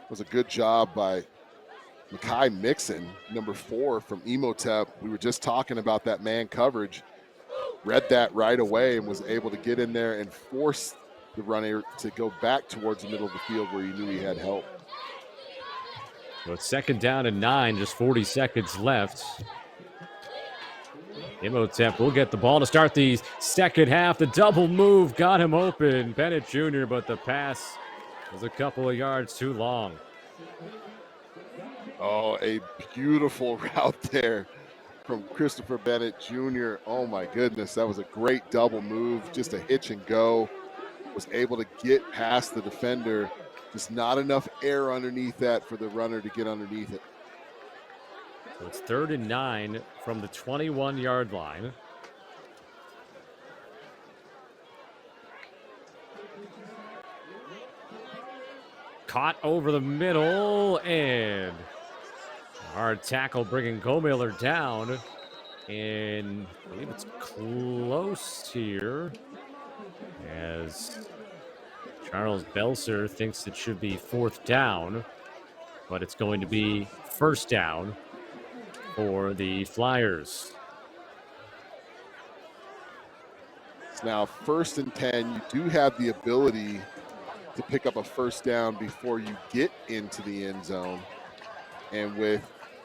It was a good job by Mekhi Mixon, number 4 from Imhotep. We were just talking about that man coverage. Read that right away and was able to get in there and force the runner to go back towards the middle of the field where he knew he had help. So it's second down and 9, just 40 seconds left. Imhotep will get the ball to start the second half. The double move got him open, Bennett Jr., but the pass was a couple of yards too long. Oh, a beautiful route there from Christopher Bennett Jr. Oh my goodness, that was a great double move, just a hitch and go. Was able to get past the defender. Just not enough air underneath that for the runner to get underneath it. So it's 3rd and 9 from the 21-yard line. Caught over the middle, and a hard tackle bringing Gomiller down. And I believe it's close here, as Charles Belser thinks it should be 4th down, but it's going to be first down for the Flyers. It's now 1st and 10. You do have the ability to pick up a first down before you get into the end zone. And with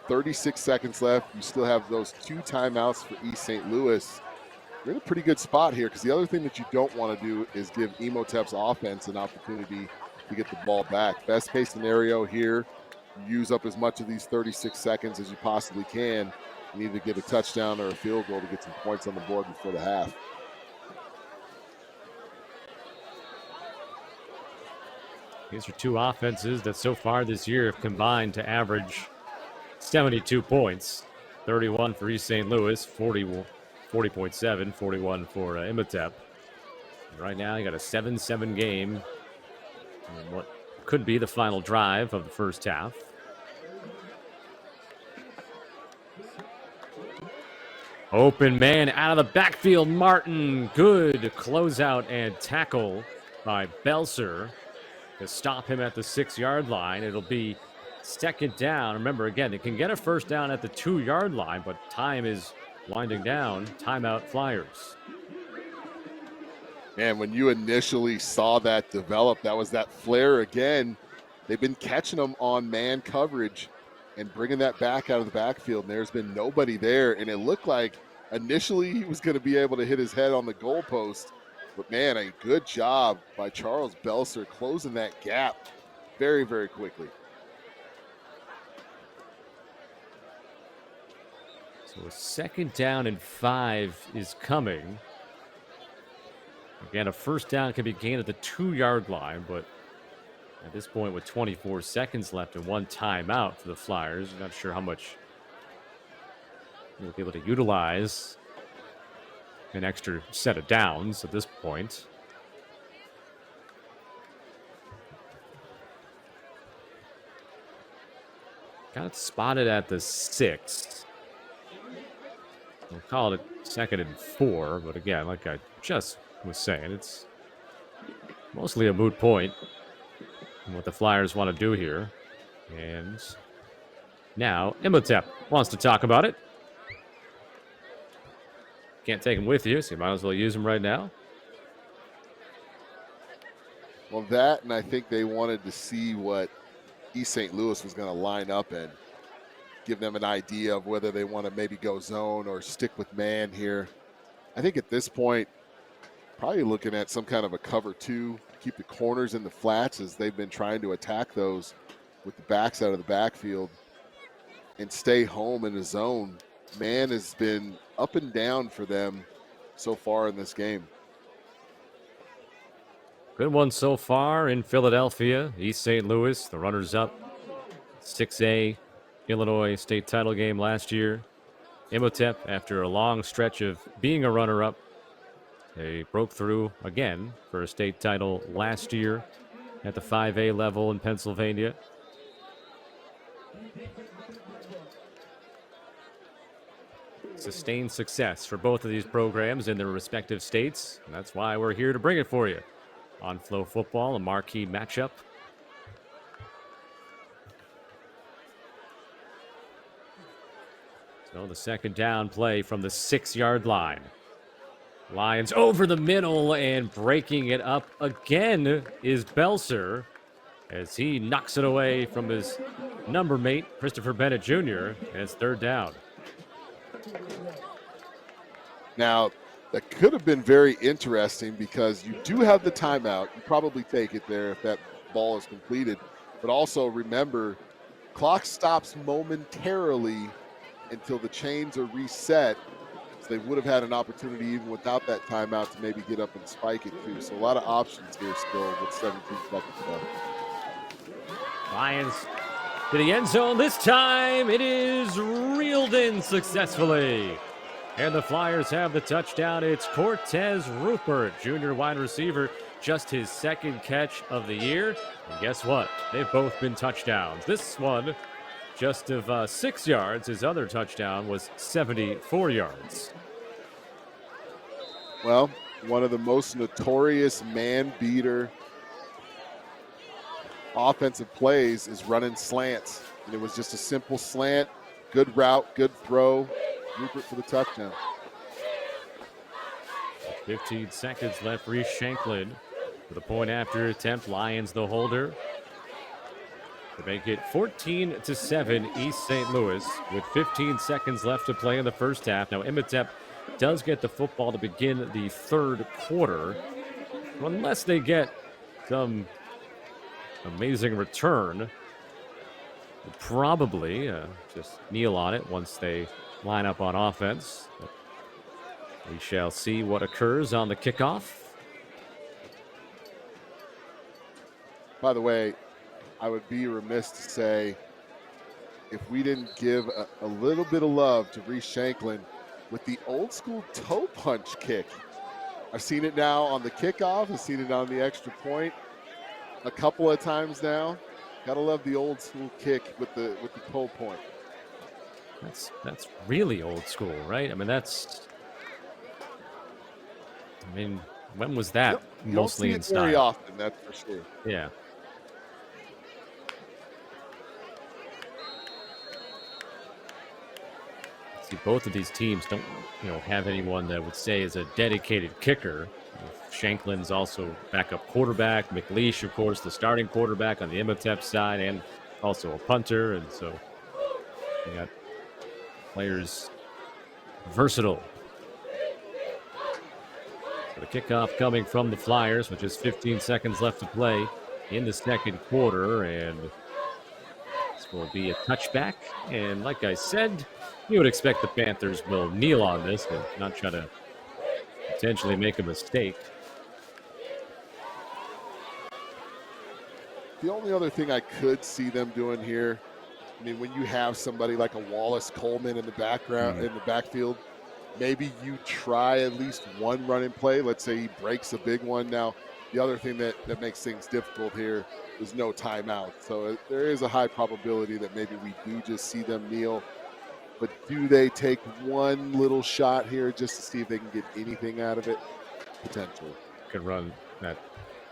36 seconds left, you still have those 2 timeouts for East St. Louis. You're in a pretty good spot here, because the other thing that you don't want to do is give Imhotep's offense an opportunity to get the ball back. Best case scenario here, you use up as much of these 36 seconds as you possibly can. You need to get a touchdown or a field goal to get some points on the board before the half. These are two offenses that so far this year have combined to average 72 points. 31 for East St. Louis, 40.7, 41 for Imhotep. Right now, you got a 7-7 game in what could be the final drive of the first half. Open man out of the backfield, Martin. Good closeout and tackle by Belser to stop him at the 6-yard line. It'll be second down. Remember, again, they can get a first down at the 2-yard line, but time is winding down. Timeout Flyers. Man, when you initially saw that develop, that was that flare again. They've been catching them on man coverage and bringing that back out of the backfield, and there's been nobody there. And it looked like initially he was going to be able to hit his head on the goalpost. But, man, a good job by Charles Belser closing that gap very, very quickly. So a second down and 5 is coming. Again, a first down can be gained at the 2-yard line, but at this point with 24 seconds left and 1 timeout for the Flyers, I'm not sure how much you'll be able to utilize an extra set of downs at this point. Got it spotted at the 6. We'll call it 2nd and 4, but again, like I just was saying, it's mostly a moot point and what the Flyers want to do here. And now Imhotep wants to talk about it. Can't take him with you, so you might as well use him right now. Well, that, and I think they wanted to see what East St. Louis was going to line up and give them an idea of whether they want to maybe go zone or stick with man here. I think at this point, probably looking at some kind of a cover 2, keep the corners in the flats as they've been trying to attack those with the backs out of the backfield and stay home in the zone. Man has been up and down for them so far in this game. Good one so far in Philadelphia. East St. Louis, the runners-up. 6A Illinois state title game last year. Imhotep, after a long stretch of being a runner-up, they broke through again for a state title last year at the 5A level in Pennsylvania. Sustained success for both of these programs in their respective states, and that's why we're here to bring it for you on Flow Football, a marquee matchup. So the second down play from the 6-yard line. Lions over the middle, and breaking it up again is Belser as he knocks it away from his number mate, Christopher Bennett Jr., and it's third down. Now, that could have been very interesting because you do have the timeout. You probably take it there if that ball is completed. But also remember, clock stops momentarily until the chains are reset. So they would have had an opportunity even without that timeout to maybe get up and spike it too. So a lot of options here still with 17 seconds left. Lions to the end zone this time. It is reeled in successfully. And the Flyers have the touchdown. It's Cortez Rupert, junior wide receiver, just his second catch of the year. And guess what? They've both been touchdowns. This one just of 6 yards. His other touchdown was 74 yards. Well, one of the most notorious man-beater offensive plays is running slants. And it was just a simple slant, good route, good throw. Rupert for the touchdown. 15 seconds left. Reese Shanklin For the point after attempt, Lions the holder. To make it 14-7 East St. Louis with 15 seconds left to play in the first half. Now, Imhotep does get the football to begin the third quarter, unless they get some amazing return. Probably just kneel on it once they line up on offense. But we shall see what occurs on the kickoff. By the way, I would be remiss to say if we didn't give a little bit of love to Reese Shanklin with the old school toe punch kick. I've seen it now on the kickoff. I've seen it on the extra point a couple of times now. Gotta love the old school kick with the toe point. That's really old school, right? I mean, when was that? Yep. You Mostly don't in see it very style. often, that's for sure. Yeah. See, both of these teams don't, have anyone that would say is a dedicated kicker. Shanklin's also backup quarterback. McLeish, of course, the starting quarterback on the Imhotep side, and also a punter. And so you got players versatile. So the kickoff coming from the Flyers, with just 15 seconds left to play in the second quarter. And this will be a touchback. And like I said, you would expect the Panthers will kneel on this and not try to potentially make a mistake. The only other thing I could see them doing here, I mean, when you have somebody like a Wallace Coleman in the background, in the backfield, maybe you try at least one running play. Let's say he breaks a big one. Now, the other thing that makes things difficult here is no timeout. So there is a high probability that maybe we do just see them kneel. But do they take one little shot here just to see if they can get anything out of it? Potentially. Could run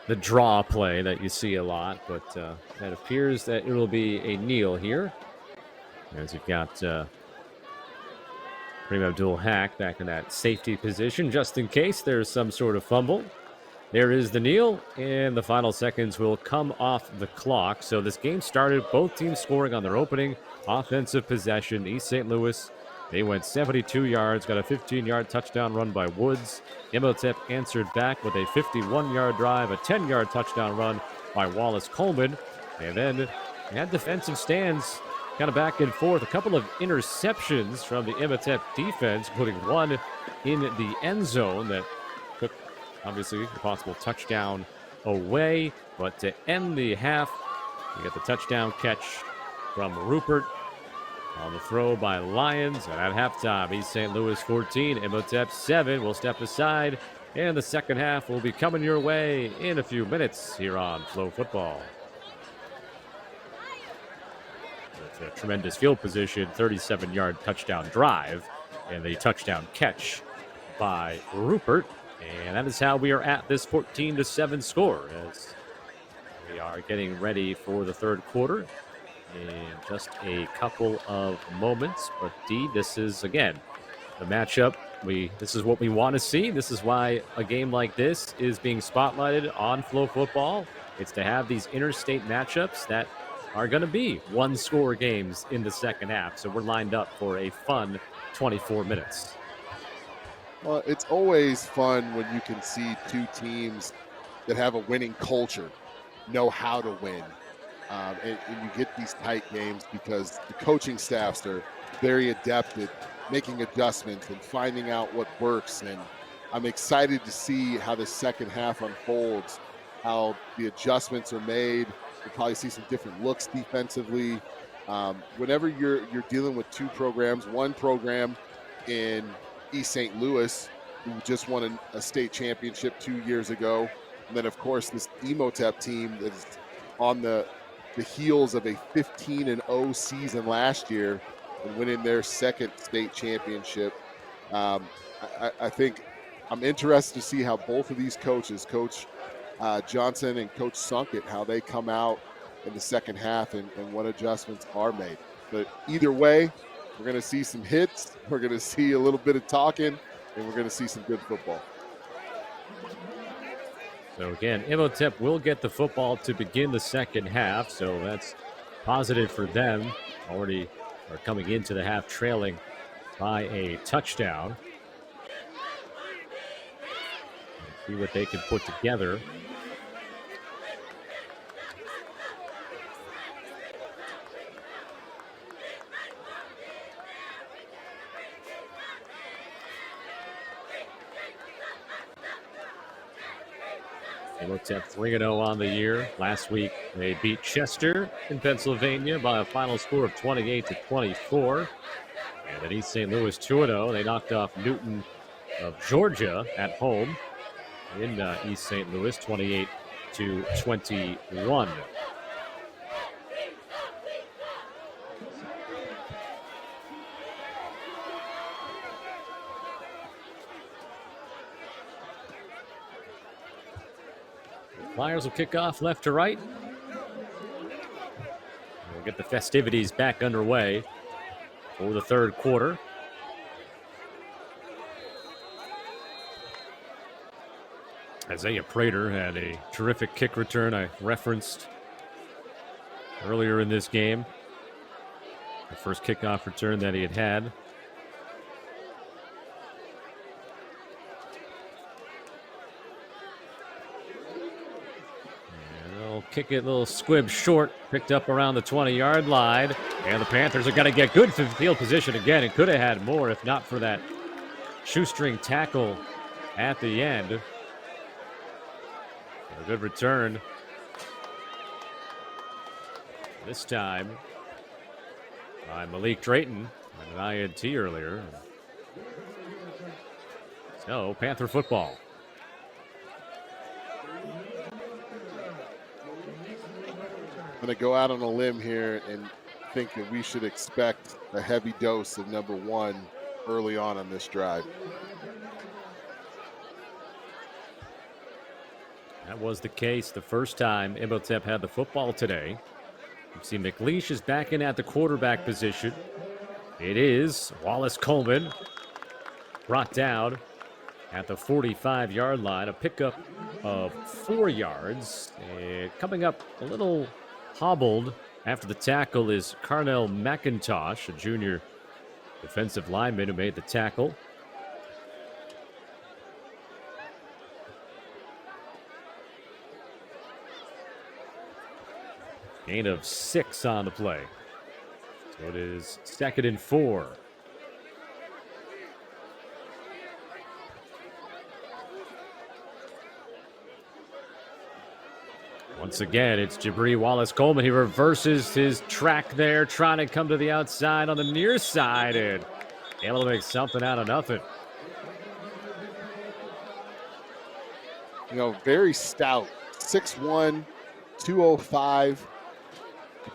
the draw play that you see a lot, but it appears that it will be a kneel here, as you've got Kareem Abdul-Hack back in that safety position, just in case there's some sort of fumble. There is the kneel, and the final seconds will come off the clock. So this game started, both teams scoring on their opening offensive possession. East St. Louis, they went 72 yards, got a 15-yard touchdown run by Woods. Imhotep answered back with a 51-yard drive, a 10-yard touchdown run by Wallace Coleman. And then they had defensive stands kind of back and forth. A couple of interceptions from the Imhotep defense, including one in the end zone that took, obviously, a possible touchdown away. But to end the half, you get the touchdown catch from Rupert on the throw by Lions. And at halftime, East St. Louis 14, Imhotep 7. We'll step aside, and the second half will be coming your way in a few minutes here on Flow Football. It's a tremendous field position, 37-yard touchdown drive, and the touchdown catch by Rupert. And that is how we are at this 14-7 score, as we are getting ready for the third quarter in just a couple of moments. But D, this is, again, the matchup. This is what we want to see. This is why a game like this is being spotlighted on Flow Football. It's to have these interstate matchups that are going to be one-score games in the second half. So we're lined up for a fun 24 minutes. Well, it's always fun when you can see two teams that have a winning culture know how to win. And you get these tight games because the coaching staffs are very adept at making adjustments and finding out what works. And I'm excited to see how the second half unfolds, how the adjustments are made. We'll probably see some different looks defensively. Whenever you're dealing with two programs, one program in East St. Louis, who just won a state championship 2 years ago, and then of course this Imhotep team that is on the heels of a 15-0 season last year and winning their second state championship. I think I'm interested to see how both of these coaches, Coach Johnson and Coach Sunkett, how they come out in the second half and what adjustments are made. But either way, we're going to see some hits, we're going to see a little bit of talking, and we're going to see some good football. So again, Imhotep will get the football to begin the second half, so that's positive for them. Already are coming into the half trailing by a touchdown. See what they can put together. Imhotep 3-0 on the year. Last week, they beat Chester in Pennsylvania by a final score of 28-24. And at East St. Louis 2-0, they knocked off Newton of Georgia at home in East St. Louis 28-21. Flyers will kick off left to right. We'll get the festivities back underway for the third quarter. Isaiah Prater had a terrific kick return I referenced earlier in this game. The first kickoff return that he had. Kick it a little squib short, picked up around the 20-yard line. And the Panthers are going to get good field position again and could have had more if not for that shoestring tackle at the end. A good return. This time by Malik Drayton and an INT earlier. So, Panther football. I'm going to go out on a limb here and think that we should expect a heavy dose of number one early on this drive. That was the case the first time Imhotep had the football today. You see McLeish is back in at the quarterback position. It is Wallace Coleman brought down at the 45-yard line. A pickup of 4 yards. Coming up a little hobbled after the tackle is Carnell McIntosh, a junior defensive lineman who made the tackle. Gain of 6 on the play. So it is 2nd and 4. Once again, it's Jabri Wallace-Coleman. He reverses his track there, trying to come to the outside on the near side and able to make something out of nothing. You know, very stout, 6'1", 205.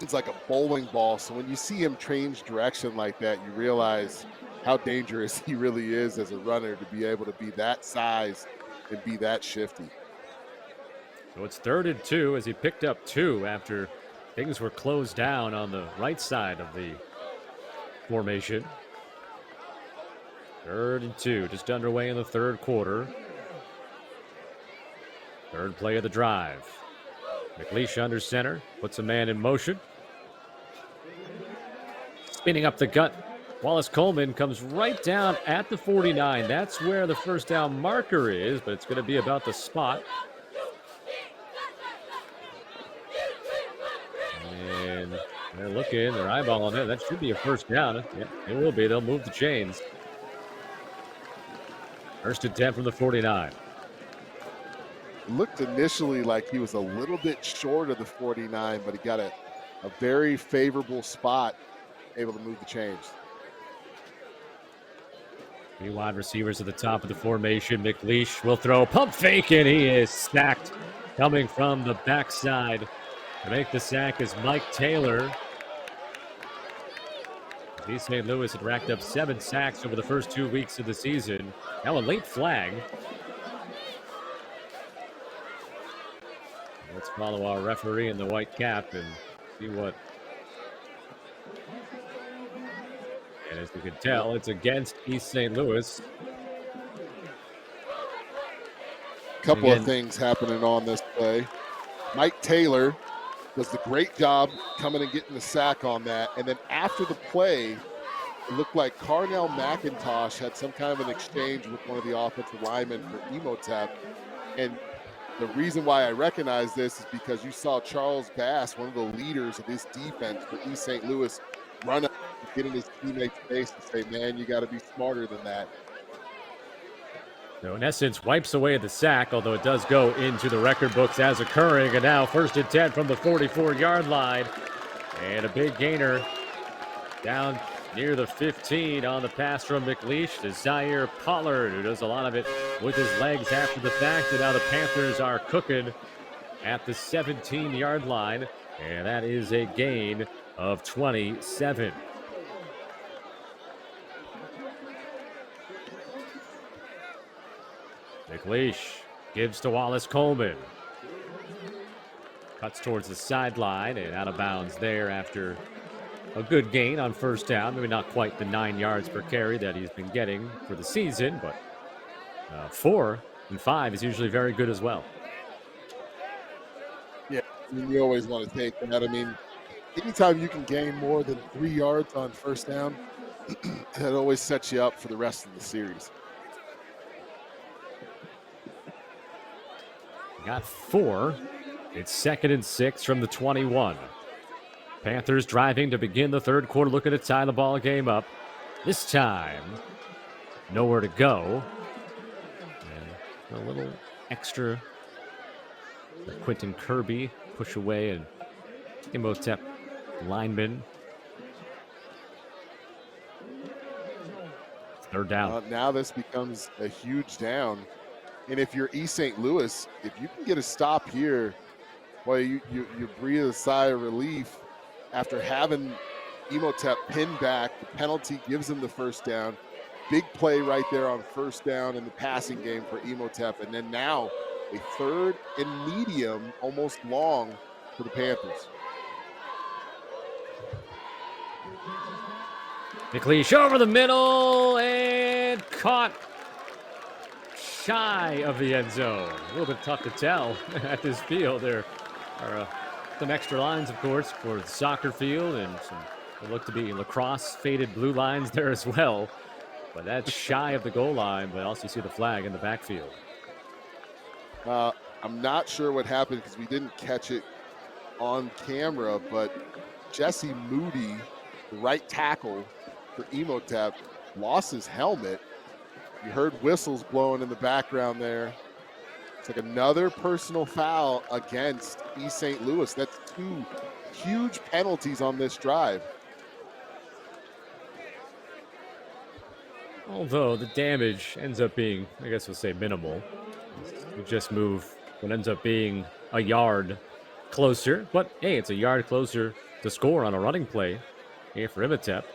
It's like a bowling ball. So when you see him change direction like that, you realize how dangerous he really is as a runner to be able to be that size and be that shifty. So it's 3rd and 2 as he picked up 2 after things were closed down on the right side of the formation. 3rd and 2, just underway in the third quarter. Third play of the drive. McLeish under center, puts a man in motion. Spinning up the gut, Wallace Coleman comes right down at the 49. That's where the first down marker is, but it's going to be about the spot. And they're looking, they're eyeballing it. That should be a first down. Yeah, it will be. They'll move the chains. 1st and 10 from the 49. Looked initially like he was a little bit short of the 49, but he got a very favorable spot, able to move the chains. 3 wide receivers at the top of the formation. McLeish will throw, pump fake, and he is sacked. Coming from the backside to make the sack is Mike Taylor. East St. Louis had racked up 7 sacks over the first 2 weeks of the season. Now a late flag. Let's follow our referee in the white cap and see what. And as you can tell, it's against East St. Louis. Couple of Again, things happening on this play. Mike Taylor does the great job coming and getting the sack on that. And then after the play, it looked like Carnell McIntosh had some kind of an exchange with one of the offensive linemen for Imhotep. And the reason why I recognize this is because you saw Charles Bass, one of the leaders of this defense for East St. Louis, run up and get in his teammate's face and say, man, you got to be smarter than that. so in essence, wipes away the sack, although it does go into the record books as occurring. And now 1st and 10 from the 44-yard line. And a big gainer down near the 15 on the pass from McLeish to Zaire Pollard, who does a lot of it with his legs after the fact. And now the Panthers are cooking at the 17-yard line. And that is a gain of 27. McLeish gives to Wallace Coleman. Cuts towards the sideline and out of bounds there after a good gain on 1st down. Maybe not quite the 9 yards per carry that he's been getting for the season, but 4 and 5 is usually very good as well. Yeah, I mean, you always want to take that. I mean, anytime you can gain more than 3 yards on 1st down, that always sets you up for the rest of the series. Got 4. It's 2nd and 6 from the 21. Panthers driving to begin the 3rd quarter, looking to tie the ball game up. This time, nowhere to go. And a little extra. Quentin Kirby push away and Imhotep lineman. 3rd down. Now this becomes a huge down. And if you're East St. Louis, if you can get a stop here, well, you breathe a sigh of relief after having Imhotep pinned back. The penalty gives him the 1st down. Big play right there on 1st down in the passing game for Imhotep. And then now a 3rd and medium, almost long for the Panthers. McLeish over the middle and caught shy of the end zone. A little bit tough to tell at this field. There are some extra lines, of course, for the soccer field, and some what look to be lacrosse faded blue lines there as well. But that's shy of the goal line, but also you see the flag in the backfield. I'm not sure what happened because we didn't catch it on camera, but Jesse Moody, the right tackle for Imhotep, lost his helmet. You heard whistles blowing in the background there. It's like another personal foul against East St. Louis. That's 2 huge penalties on this drive. Although the damage ends up being, I guess we'll say, minimal. You just move what ends up being a yard closer. But, hey, it's a yard closer to score on a running play here for Imhotep.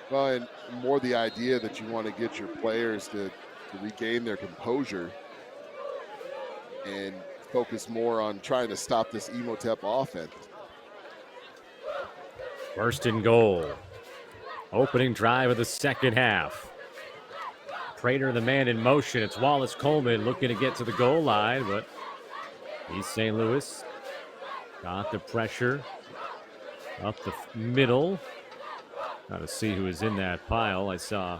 Well, and more the idea that you want to get your players to regain their composure and focus more on trying to stop this Imhotep offense. 1st and goal. Opening drive of the 2nd half. Prater, the man in motion. It's Wallace Coleman looking to get to the goal line, but East St. Louis got the pressure up the middle. Got to see who is in that pile. I saw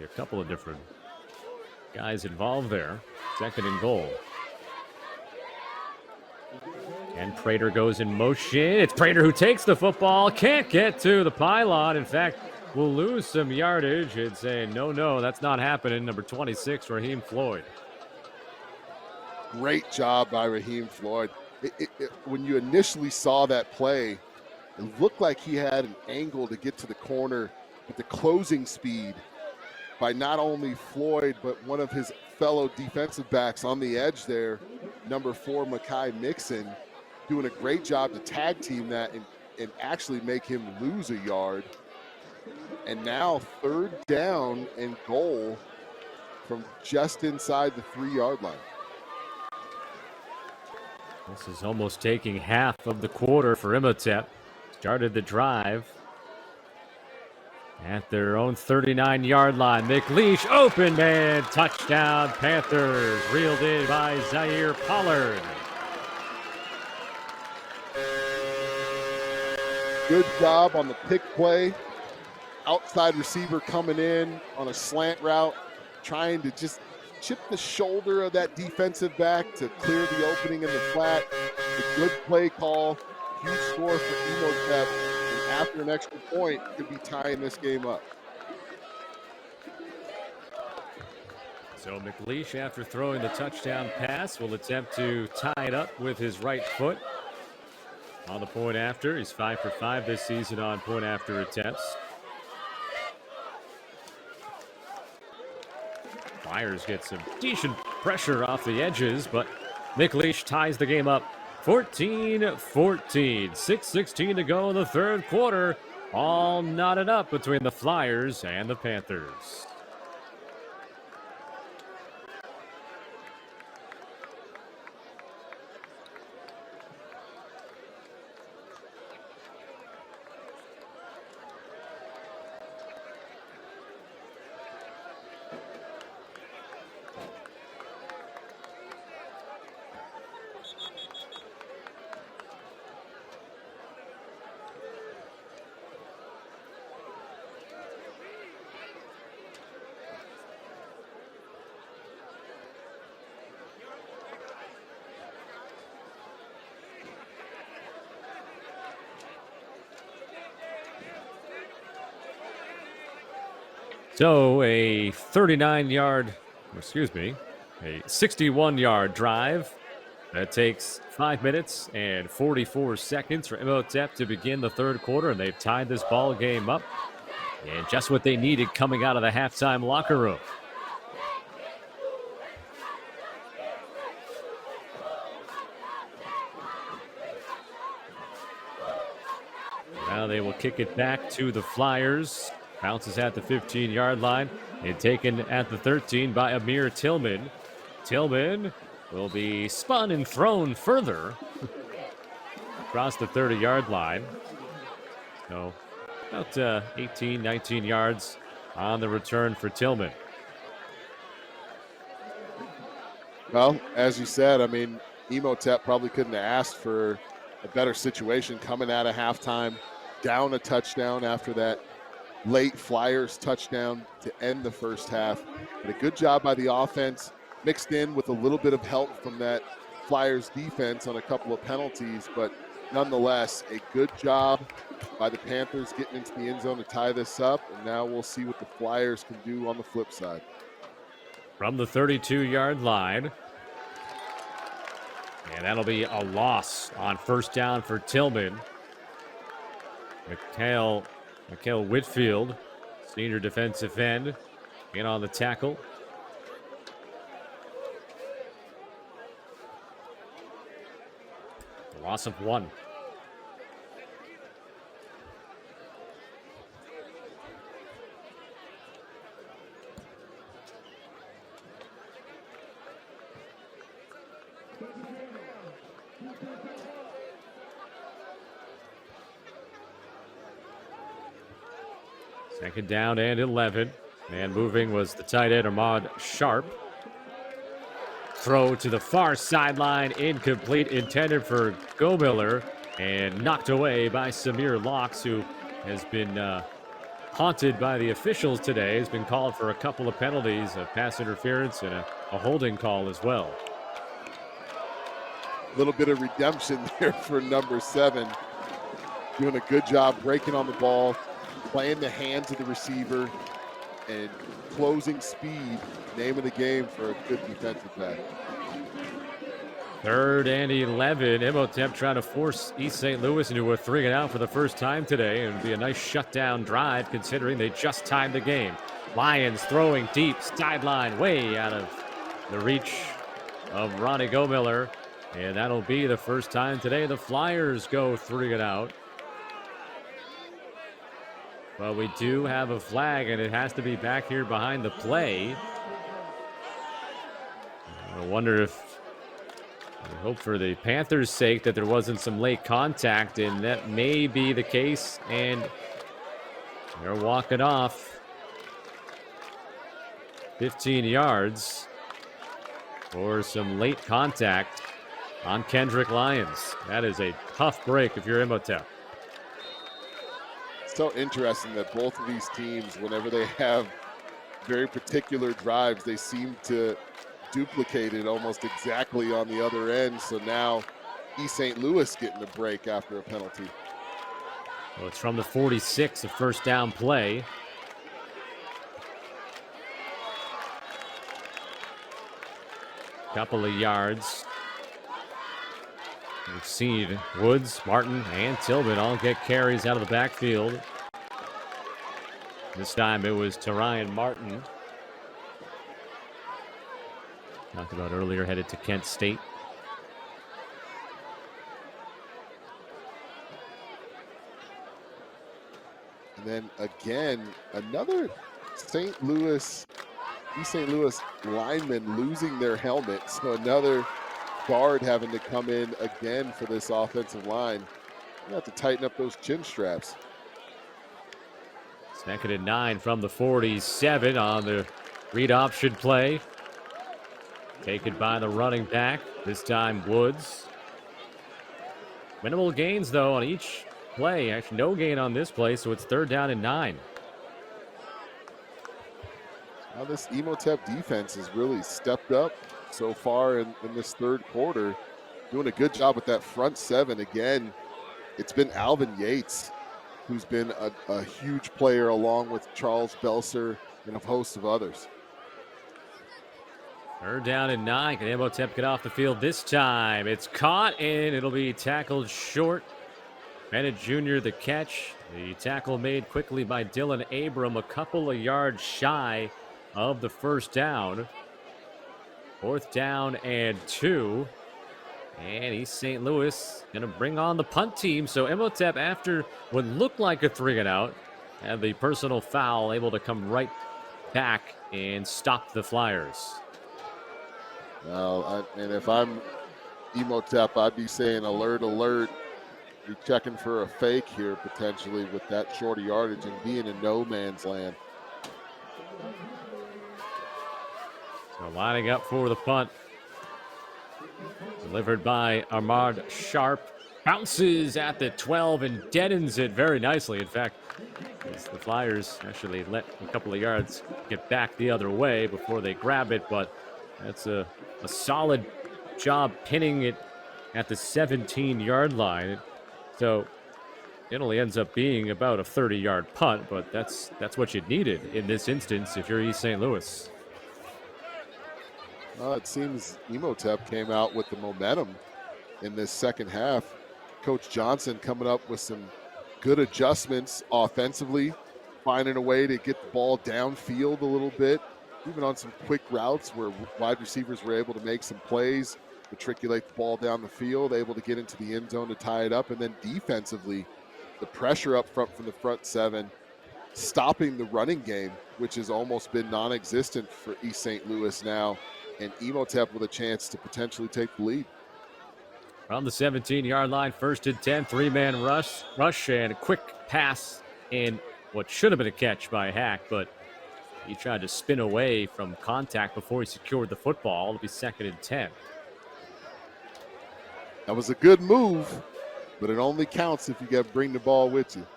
a couple of different guys involved there. 2nd and goal. And Prater goes in motion. It's Prater who takes the football. Can't get to the pylon. In fact, will lose some yardage. It's saying, no, that's not happening. Number 26, Raheem Floyd. Great job by Raheem Floyd. When you initially saw that play, it looked like he had an angle to get to the corner, but the closing speed by not only Floyd, but one of his fellow defensive backs on the edge there, number 4, Mekhi Mixon, doing a great job to tag team that and actually make him lose a yard. And now 3rd down and goal from just inside the 3-yard line. This is almost taking half of the quarter for Imhotep. started the drive at their own 39-yard line. McLeish, open man, touchdown Panthers, reeled in by Zaire Pollard. Good job on the pick play. Outside receiver coming in on a slant route, trying to just chip the shoulder of that defensive back to clear the opening in the flat. A good play call, huge score for Imhotep, and after an extra point, could be tying this game up. So McLeish, after throwing the touchdown pass, will attempt to tie it up with his right foot on the point after. He's 5 for 5 this season on point after attempts. Flyers get some decent pressure off the edges, but McLeish ties the game up 14-14. 6:16 to go in the third quarter. All knotted up between the Flyers and the Panthers. So a 61-yard drive that takes 5 minutes and 44 seconds for Imhotep to begin the third quarter, and they've tied this ball game up. And just what they needed coming out of the halftime locker room. Now they will kick it back to the Flyers. Bounces at the 15-yard line and taken at the 13 by Amir Tillman. Tillman will be spun and thrown further across the 30-yard line. So about 18, 19 yards on the return for Tillman. Well, as you said, I mean, Imhotep probably couldn't have asked for a better situation coming out of halftime, down a touchdown after that late Flyers touchdown to end the first half. But a good job by the offense, mixed in with a little bit of help from that Flyers defense on a couple of penalties. But nonetheless, a good job by the Panthers getting into the end zone to tie this up. And now we'll see what the Flyers can do on the flip side. From the 32-yard line. And that'll be a loss on first down for Tillman. Mikhail Whitfield, senior defensive end, in on the tackle. A loss of 1. Second down and 11. And moving was the tight end, Ahmad Sharp. Throw to the far sideline, incomplete, intended for Gomiller, and knocked away by Samir Locks, who has been haunted by the officials today. Has been called for a couple of penalties, a pass interference and a holding call as well. A little bit of redemption there for number 7. Doing a good job breaking on the ball, playing the hands of the receiver, and closing speed, name of the game for a good defensive back. 3rd and 11. Imhotep trying to force East St. Louis into a 3-and-out for the first time today. And it'll be a nice shutdown drive considering they just tied the game. Lions throwing deep, sideline, way out of the reach of Ronnie Gomiller. And that'll be the first time today the Flyers go 3-and-out. But we do have a flag, and it has to be back here behind the play. I wonder if We hope for the Panthers' sake that there wasn't some late contact, and that may be the case. And they're walking off 15 yards for some late contact on Kendrick Lyons. That is a tough break if you're Imhotep. It's so interesting that both of these teams, whenever they have very particular drives, they seem to duplicate it almost exactly on the other end. So now East St. Louis getting a break after a penalty. Well, it's from the 46, a first down play. Couple of yards. We've seen Woods, Martin, and Tillman all get carries out of the backfield. This time it was Ryan Martin. Talked about earlier, headed to Kent State. And then again, another East St. Louis lineman losing their helmet. So another guard having to come in again for this offensive line. You have to tighten up those chin straps. Second and 9 from the 47 on the read option play. Taken by the running back, this time Woods. Minimal gains, though, on each play. Actually, no gain on this play, so it's 3rd down and 9. Now this Imhotep defense has really stepped up so far in this third quarter. Doing a good job with that front seven. Again, it's been Alvin Yates, who's been a huge player along with Charles Belser and a host of others. 3rd down and 9. Can Imhotep get off the field this time? It's caught, and it'll be tackled short. Bennett Jr. the catch. The tackle made quickly by Dylan Abram, a couple of yards shy of the first down. 4th down and 2. And East St. Louis going to bring on the punt team. So Imhotep, after what looked like a 3-and-out, had the personal foul, able to come right back and stop the Flyers. Well, and if I'm Imhotep, I'd be saying alert, alert. Be checking for a fake here potentially with that short yardage and being in no man's land. So lining up for the punt. Delivered by Ahmad Sharp. Bounces at the 12 and deadens it very nicely. In fact, the Flyers actually let a couple of yards get back the other way before they grab it, but that's a solid job pinning it at the 17-yard line. So it only ends up being about a 30-yard punt, but that's what you needed in this instance if you're East St. Louis. It seems Imhotep came out with the momentum in this second half. Coach Johnson coming up with some good adjustments offensively, finding a way to get the ball downfield a little bit, even on some quick routes where wide receivers were able to make some plays, matriculate the ball down the field, able to get into the end zone to tie it up. And then defensively, the pressure up front from the front seven, stopping the running game, which has almost been non-existent for East St. Louis now, and Imhotep with a chance to potentially take the lead. From the 17-yard line, 1st and 10, 3-man rush, and a quick pass in what should have been a catch by Hack, but he tried to spin away from contact before he secured the football. It'll be 2nd and 10. That was a good move, but it only counts if you got to bring the ball with you.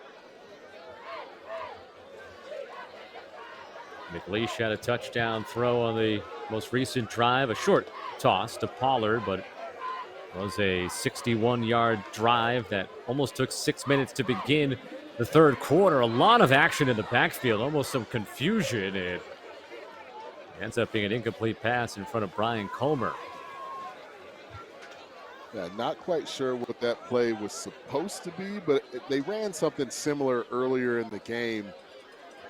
McLeish had a touchdown throw on the most recent drive, a short toss to Pollard, but it was a 61-yard drive that almost took 6 minutes to begin the third quarter. A lot of action in the backfield, almost some confusion. It ends up being an incomplete pass in front of Brian Comer. Yeah, not quite sure what that play was supposed to be, but they ran something similar earlier in the game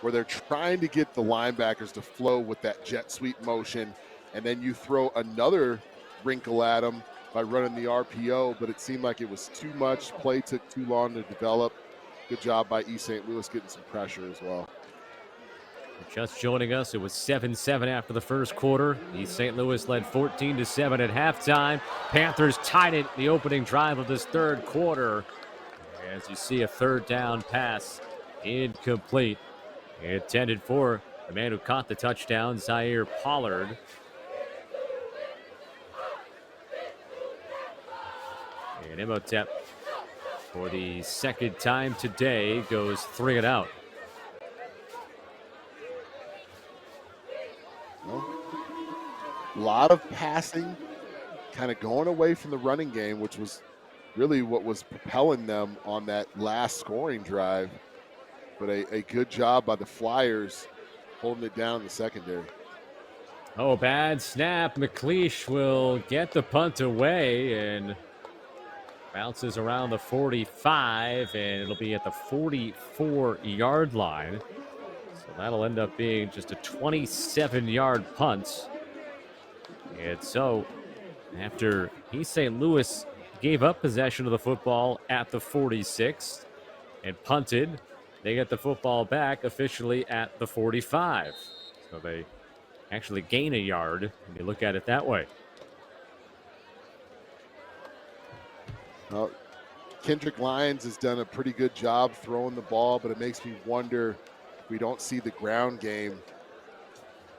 where they're trying to get the linebackers to flow with that jet sweep motion, and then you throw another wrinkle at them by running the RPO, but it seemed like it was too much. Play took too long to develop. Good job by East St. Louis getting some pressure as well. Just joining us, it was 7-7 after the first quarter. East St. Louis led 14-7 at halftime. Panthers tied it the opening drive of this third quarter. As you see, a third down pass incomplete. Intended for the man who caught the touchdown, Zaire Pollard. And Imhotep, for the second time today, goes 3 and out. A lot of passing, kind of going away from the running game, which was really what was propelling them on that last scoring drive. But a good job by the Flyers holding it down in the secondary. Oh, bad snap. McLeish will get the punt away and bounces around the 45, and it'll be at the 44-yard line. So that'll end up being just a 27-yard punt. And so after East St. Louis gave up possession of the football at the 46 and punted, they get the football back officially at the 45. So they actually gain a yard when you look at it that way. Well, Kendrick Lyons has done a pretty good job throwing the ball, but it makes me wonder if we don't see the ground game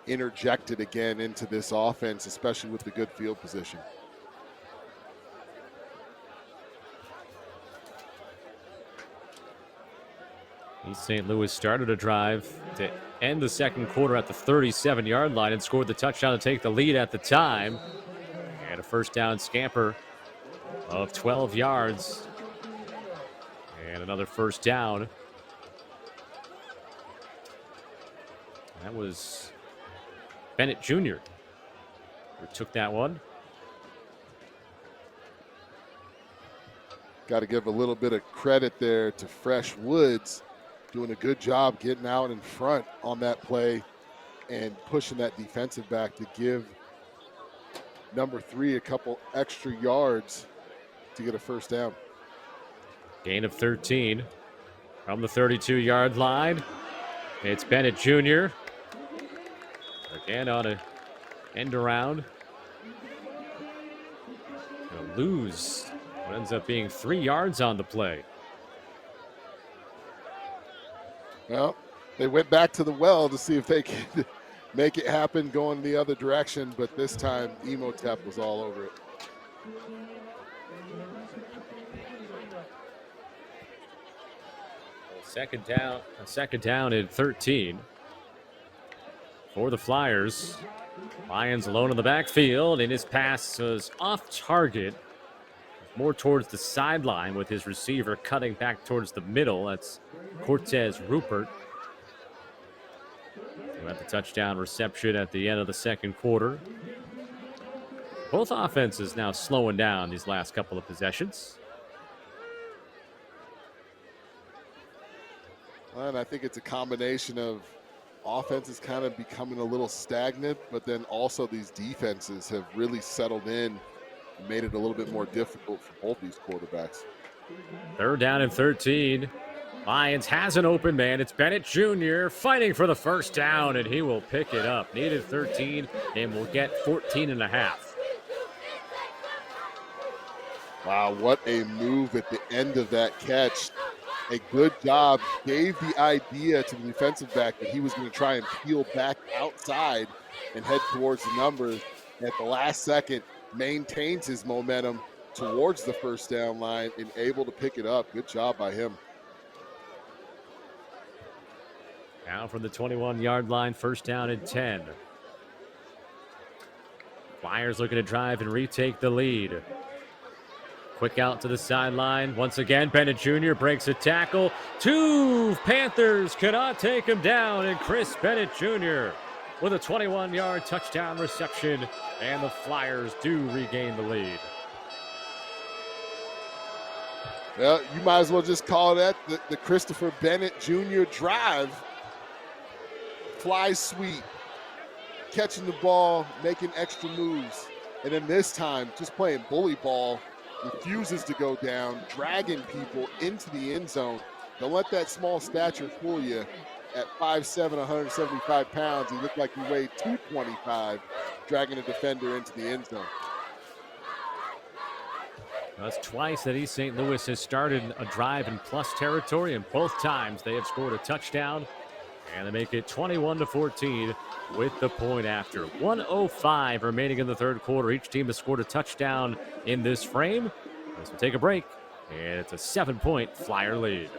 interjected again into this offense, especially with the good field position. East St. Louis started a drive to end the second quarter at the 37-yard line and scored the touchdown to take the lead at the time. And a first down scamper of 12 yards. And another first down. That was Bennett Jr. who took that one. Got to give a little bit of credit there to Fresh Woods, doing a good job getting out in front on that play and pushing that defensive back to give number 3 a couple extra yards to get a first down. Gain of 13 from the 32-yard line. It's Bennett Jr. Again on an end around. Gonna lose what ends up being 3 yards on the play. Well, they went back to the well to see if they could make it happen going the other direction, but this time Imhotep was all over it. Second down and 13 for the Flyers. Lyons alone in the backfield, and his pass was off target, more towards the sideline with his receiver cutting back towards the middle. That's Cortez Rupert, who had the touchdown reception at the end of the second quarter. Both offenses now slowing down these last couple of possessions. And I think it's a combination of offenses kind of becoming a little stagnant, but then also these defenses have really settled in and made it a little bit more difficult for both these quarterbacks. Third down and 13. Lyons has an open man. It's Bennett Jr. fighting for the first down, and he will pick it up. Needed 13 and will get 14 and a half. Wow, what a move at the end of that catch. A good job, gave the idea to the defensive back that he was going to try and peel back outside and head towards the numbers. At the last second, maintains his momentum towards the first down line and able to pick it up. Good job by him. Now from the 21-yard line, first down and 10. Flyers looking to drive and retake the lead. Quick out to the sideline. Once again, Bennett Jr. breaks a tackle. 2 Panthers cannot take him down, and Chris Bennett Jr. with a 21-yard touchdown reception, and the Flyers do regain the lead. Well, you might as well just call that the Christopher Bennett Jr. drive. Fly sweep, catching the ball, making extra moves, and then this time just playing bully ball. Refuses to go down, dragging people into the end zone. Don't let that small stature fool you. at 5'7", 175 pounds, he looked like he weighed 225, dragging a defender into the end zone. That's twice that East St. Louis has started a drive in plus territory, and both times they have scored a touchdown, and they make it 21-14 with the point after. 1:05 remaining in the third quarter. Each team has scored a touchdown in this frame. As we take a break, and it's a 7-point Flyer lead.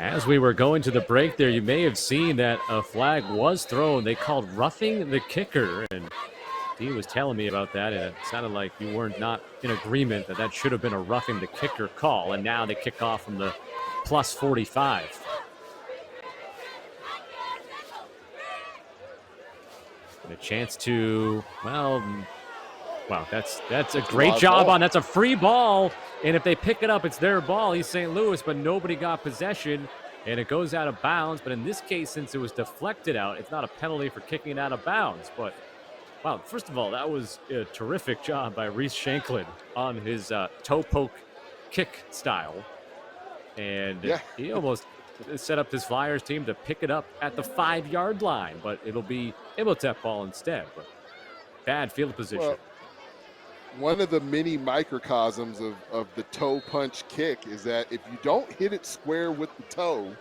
As we were going to the break there, you may have seen that a flag was thrown. They called roughing the kicker, and Dee was telling me about that, and it sounded like you were not in agreement that should have been a roughing the kicker call, and now they kick off from the plus 45. And a chance to, well, that's a great job on. That's a free ball. And if they pick it up, it's their ball. East St. Louis, but nobody got possession, and it goes out of bounds. But in this case, since it was deflected out, it's not a penalty for kicking it out of bounds. But, wow, first of all, that was a terrific job by Reese Shanklin on his toe poke kick style. And he almost set up his Flyers team to pick it up at the 5-yard line. But it'll be Imhotep ball instead. But bad field position. Well, one of the many microcosms of the toe punch kick is that if you don't hit it square with the toe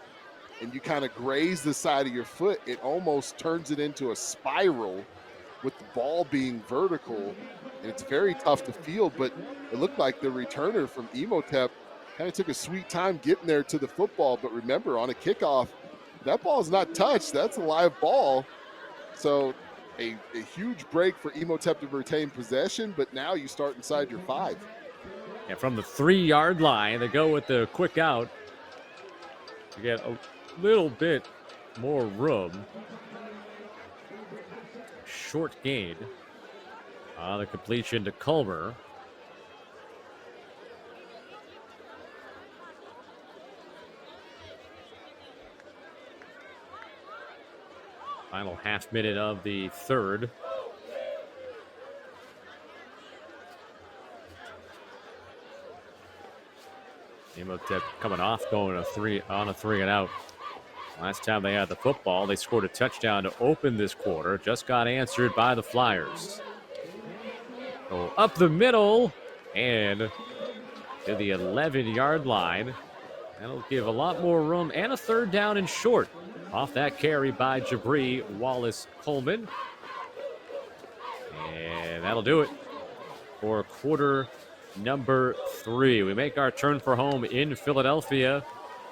and you kind of graze the side of your foot, it almost turns it into a spiral with the ball being vertical, and it's very tough to field. But it looked like the returner from Imhotep kind of took a sweet time getting there to the football. But remember, on a kickoff, that ball is not touched. That's a live ball. So a huge break for Imhotep to retain possession, but now you start inside your 5. And from the 3-yard line, they go with the quick out to get a little bit more room. Short gain on the completion to Culver. Final half minute of the third. Imhotep coming off, going on a three and out. Last time they had the football, they scored a touchdown to open this quarter. Just got answered by the Flyers. Go up the middle and to the 11-yard line. That'll give a lot more room and a third down and short. Off that carry by Jabri Wallace-Coleman. And that'll do it for quarter number 3. We make our turn for home in Philadelphia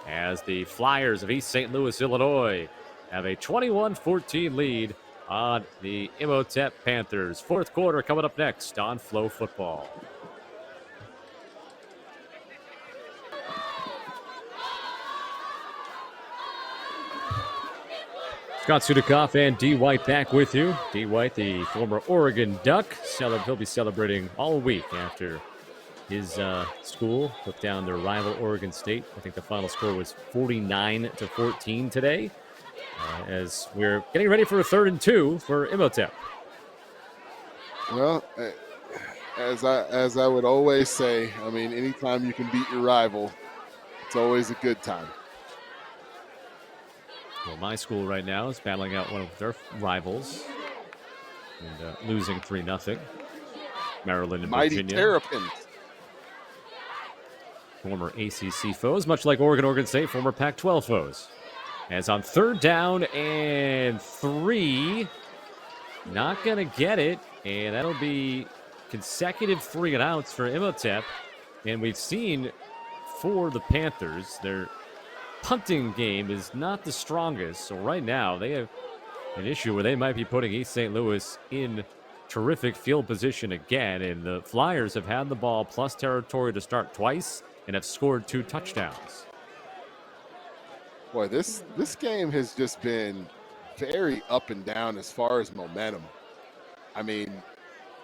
as the Flyers of East St. Louis, Illinois have a 21-14 lead on the Imhotep Panthers. Fourth quarter coming up next on Flow Football. Scott Sudikoff and D. White back with you. D. White, the former Oregon Duck, he'll be celebrating all week after his school took down their rival Oregon State. I think the final score was 49-14 today. As we're getting ready for a 3rd and 2 for Imhotep. Well, as I would always say, I mean, anytime you can beat your rival, it's always a good time. Well, my school right now is battling out one of their rivals and losing 3-0. Maryland and Mighty Virginia. Terrapins. Former ACC foes, much like Oregon State, former Pac-12 foes. As on 3rd down and 3, not going to get it, and that'll be consecutive 3 and outs for Imhotep. And we've seen for the Panthers, their punting game is not the strongest. So right now they have an issue where they might be putting East St. Louis in terrific field position again. And the Flyers have had the ball plus territory to start twice and have scored 2 touchdowns. Boy, this game has just been very up and down as far as momentum. I mean,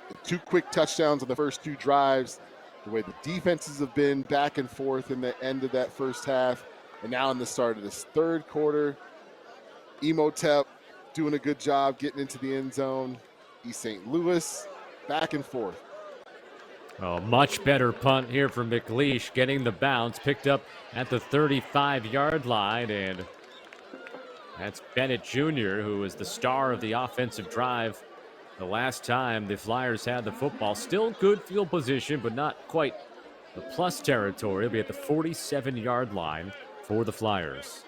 the 2 quick touchdowns on the first 2 drives, the way the defenses have been back and forth in the end of that first half, and now in the start of this third quarter, Imhotep doing a good job getting into the end zone. East St. Louis back and forth. Oh, much better punt here from McLeish, getting the bounce, picked up at the 35-yard line, and that's Bennett Jr., who was the star of the offensive drive the last time the Flyers had the football. Still good field position, but not quite the plus territory. He'll be at the 47-yard line for the Flyers.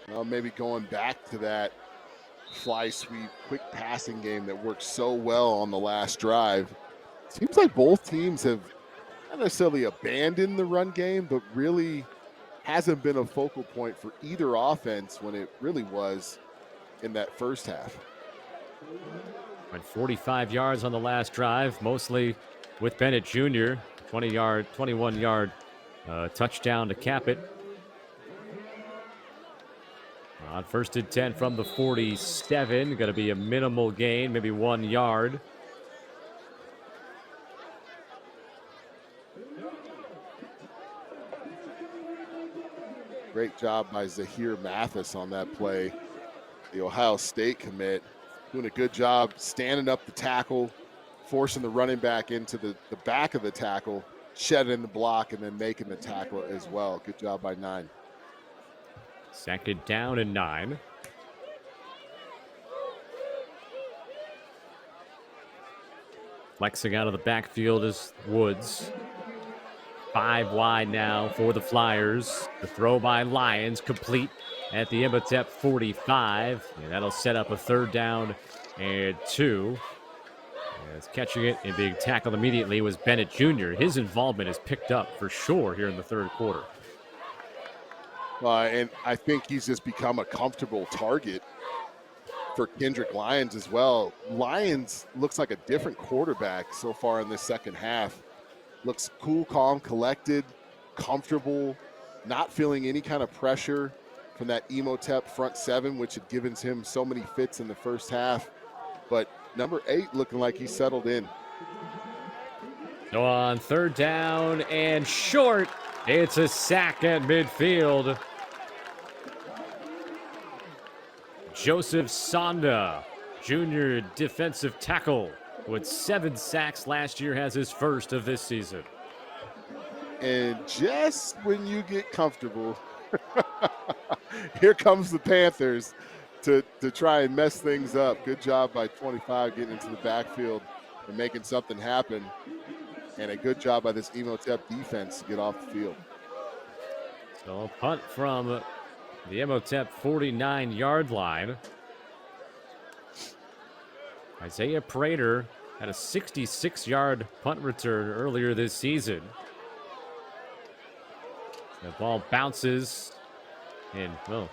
Well, maybe going back to that fly sweep, quick passing game that worked so well on the last drive. Seems like both teams have not necessarily abandoned the run game, but really hasn't been a focal point for either offense when it really was in that first half. Went 45 yards on the last drive, mostly with Bennett Jr. 21-yard touchdown to cap it. On first and 10 from the 47, going to be a minimal gain, maybe 1 yard. Great job by Zahir Mathis on that play. The Ohio State commit doing a good job standing up the tackle, forcing the running back into the back of the tackle, shedding the block, and then making the tackle as well. Good job by 9. Second down and 9. Flexing out of the backfield is Woods. 5 wide now for the Flyers. The throw by Lions complete at the Imhotep 45. And that'll set up a 3rd down and 2. As catching it and being tackled immediately was Bennett Jr. His involvement is picked up for sure here in the 3rd quarter. And I think he's just become a comfortable target for Kendrick Lyons as well. Lyons looks like a different quarterback so far in this second half. Looks cool, calm, collected, comfortable, not feeling any kind of pressure from that Imhotep front 7, which had given him so many fits in the first half. But number 8 looking like he's settled in. So on 3rd down and short, it's a sack at midfield. Joseph Sonda, junior defensive tackle, with 7 sacks last year, has his first of this season. And just when you get comfortable, here comes the Panthers to try and mess things up. Good job by 25 getting into the backfield and making something happen. And a good job by this Imhotep defense to get off the field. So a punt from the Imhotep 49-yard line. Isaiah Prater had a 66-yard punt return earlier this season. The ball bounces and, well,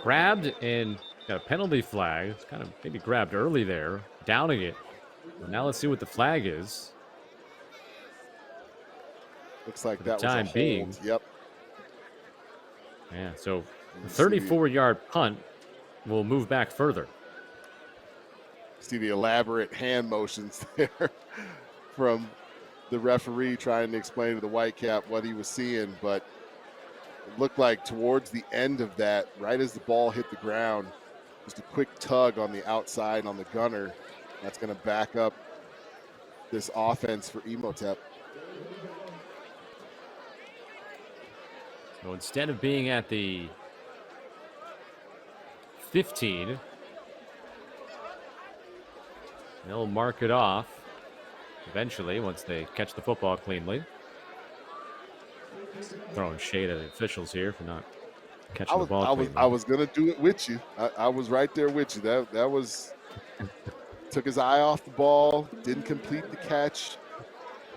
grabbed and got a penalty flag. It's kind of maybe grabbed early there, downing it. But now let's see what the flag is. Looks like For the that was time a hold. being. Yep. Yeah, so the 34-yard punt will move back further. See the elaborate hand motions there from the referee trying to explain to the Whitecap what he was seeing, but it looked like towards the end of that, right as the ball hit the ground, just a quick tug on the outside on the gunner. That's going to back up this offense for Imhotep. So instead of being at the 15, they'll mark it off eventually once they catch the football cleanly. Throwing shade at the officials here for not catching the ball cleanly. I was going to do it with you. I was right there with you. That was took his eye off the ball, didn't complete the catch.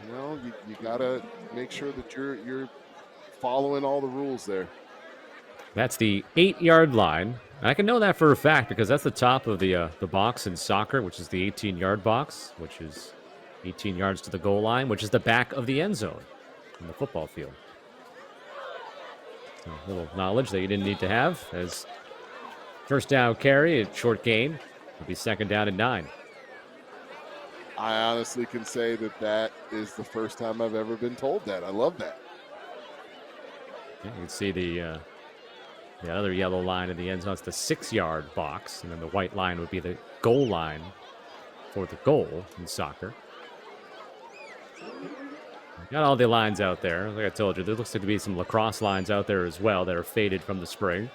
You know, you got to make sure that you're following all the rules there. That's the 8-yard line. I can know that for a fact because that's the top of the box in soccer, which is the 18-yard box, which is 18 yards to the goal line, which is the back of the end zone in the football field. So a little knowledge that you didn't need to have as first down carry, a short gain It'll be 2nd down and 9. I honestly can say that is the first time I've ever been told that. I love that. Yeah, you can see the other yellow line in the end zone. It's the 6-yard box, and then the white line would be the goal line for the goal in soccer. Got all the lines out there. Like I told you, there looks like to be some lacrosse lines out there as well that are faded from the spring.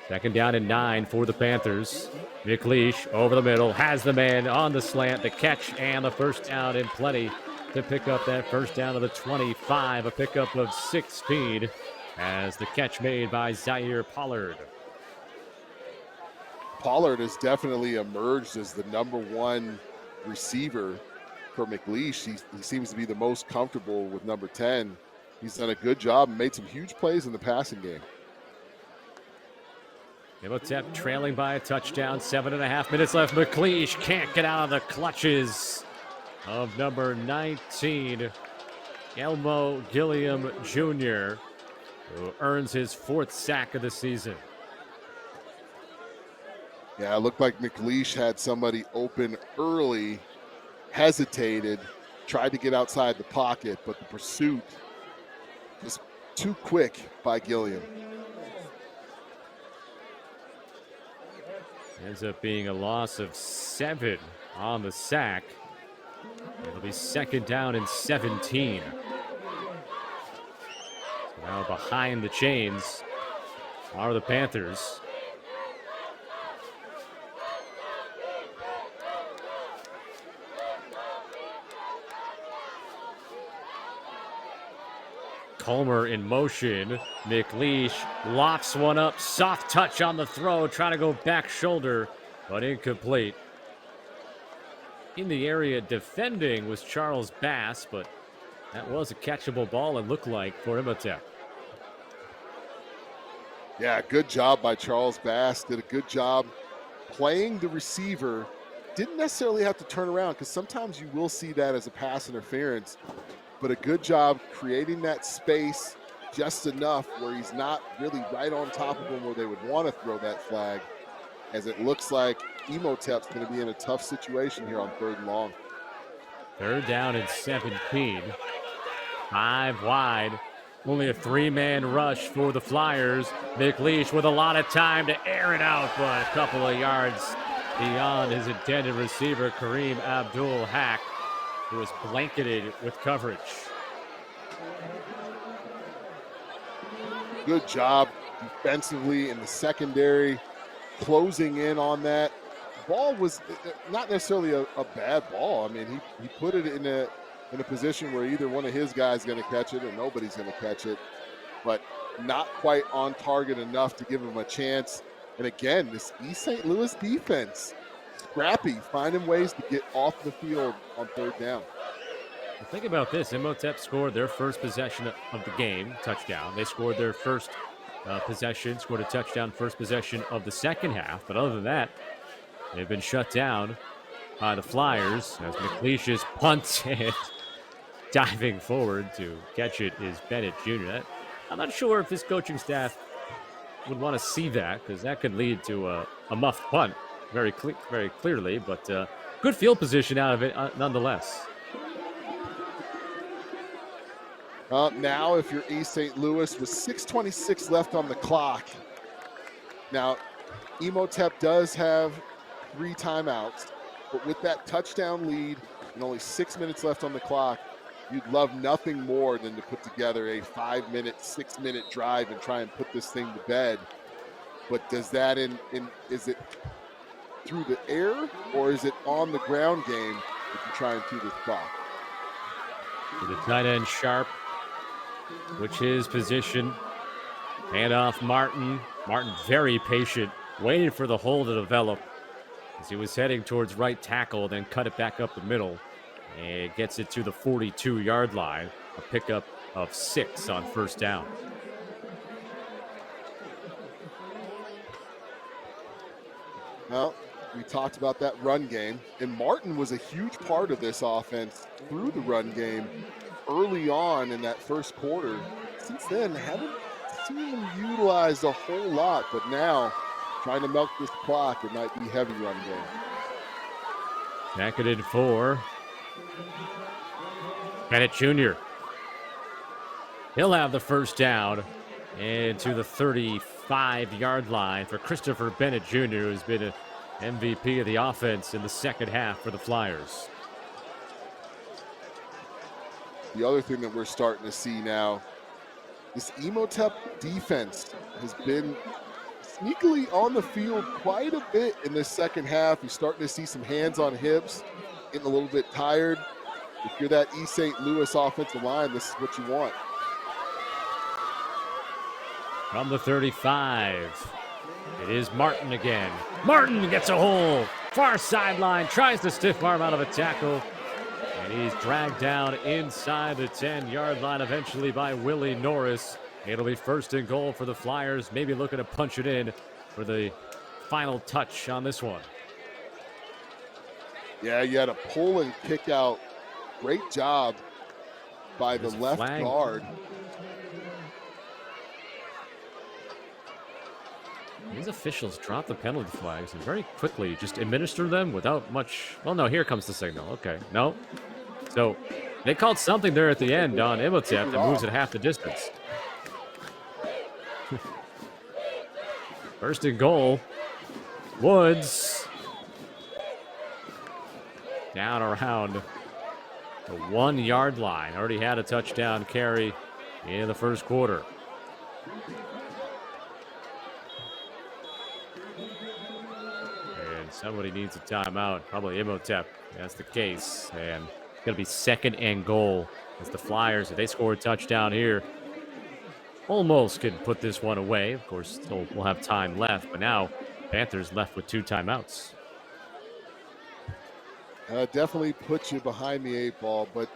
2nd down and 9 for the Panthers. McLeish over the middle, has the man on the slant, the catch, and the first down, and plenty to pick up that first down of the 25, a pickup of 16 as the catch made by Zaire Pollard. Pollard has definitely emerged as the #1 receiver for McLeish. He seems to be the most comfortable with number 10. He's done a good job and made some huge plays in the passing game. Imhotep trailing by a touchdown, 7.5 minutes left. McLeish can't get out of the clutches of number 19, Elmo Gilliam Jr., who earns his 4th sack of the season. Yeah, it looked like McLeish had somebody open early, hesitated, tried to get outside the pocket, but the pursuit was too quick by Gilliam. Ends up being a loss of 7 on the sack. It'll be 2nd down and 17. So now behind the chains are the Panthers. Comer in motion. McLeish locks one up. Soft touch on the throw. Trying to go back shoulder, but incomplete. In the area defending was Charles Bass, but that was a catchable ball, it looked like, for Imhotep. Yeah, good job by Charles Bass. Did a good job playing the receiver. Didn't necessarily have to turn around because sometimes you will see that as a pass interference. But a good job creating that space just enough where he's not really right on top of him where they would want to throw that flag, as it looks like Imhotep's going to be in a tough situation here on 3rd and long. 3rd down and 17. 5 wide. Only a 3-man rush for the Flyers. McLeish with a lot of time to air it out, but a couple of yards beyond his intended receiver, Kareem Abdul-Haq, who was blanketed with coverage. Good job defensively in the secondary, closing in on that. Ball was not necessarily a bad ball. I mean, he put it in a position where either one of his guys is going to catch it or nobody's going to catch it, but not quite on target enough to give him a chance. And again, this East St. Louis defense, scrappy, finding ways to get off the field on 3rd down. Well, think about this. Imhotep scored their first possession of the game, touchdown. They scored their first possession, scored a touchdown, first possession of the second half. But other than that, they've been shut down by the Flyers as McLeish's punt and diving forward to catch it is Bennett Jr. I'm not sure if this coaching staff would want to see that, because that could lead to a muffed punt very clearly, but good field position out of it nonetheless. Now, if you're East St. Louis, with 6:26 left on the clock, now Imhotep does have 3 timeouts, but with that touchdown lead and only 6 minutes left on the clock, you'd love nothing more than to put together a 5-minute, 6-minute drive and try and put this thing to bed. But does that is it through the air, or is it on the ground game if you're trying to this clock? To the tight end Sharp, which his position. Hand off Martin. Martin very patient, waiting for the hole to develop as he was heading towards right tackle, then cut it back up the middle. And gets it to the 42-yard line. A pickup of 6 on first down. Well, we talked about that run game, and Martin was a huge part of this offense through the run game early on in that first quarter. Since then, haven't seen him utilized a whole lot, but now trying to milk this clock. It might be heavy run game. Jacketed for Bennett Jr. He'll have the first down into the 35-yard line for Christopher Bennett Jr., who's been an MVP of the offense in the second half for the Flyers. The other thing that we're starting to see now, this Imhotep defense has been sneakily on the field quite a bit in this second half. You're starting to see some hands on hips, getting a little bit tired. If you're that East St. Louis offensive line, this is what you want. From the 35, it is Martin again. Martin gets a hole. Far sideline, tries to stiff arm out of a tackle. And he's dragged down inside the 10-yard line eventually by Willie Norris. It'll be first and goal for the Flyers, maybe looking to punch it in for the final touch on this one. Yeah, you had a pull and kick out. Great job by the left guard. These officials drop the penalty flags and very quickly just administer them without much. Well, no, here comes the signal. Okay, no. So they called something there at the end on Imhotep that moves it half the distance. First and goal. Woods. Down around the 1-yard line. Already had a touchdown carry in the first quarter. And somebody needs a timeout. Probably Imhotep. That's the case. And it's going to be second and goal as the Flyers, if they score a touchdown here, almost could put this one away. Of course, still we'll have time left. But now Panthers left with 2 timeouts. Definitely put you behind the 8 ball, but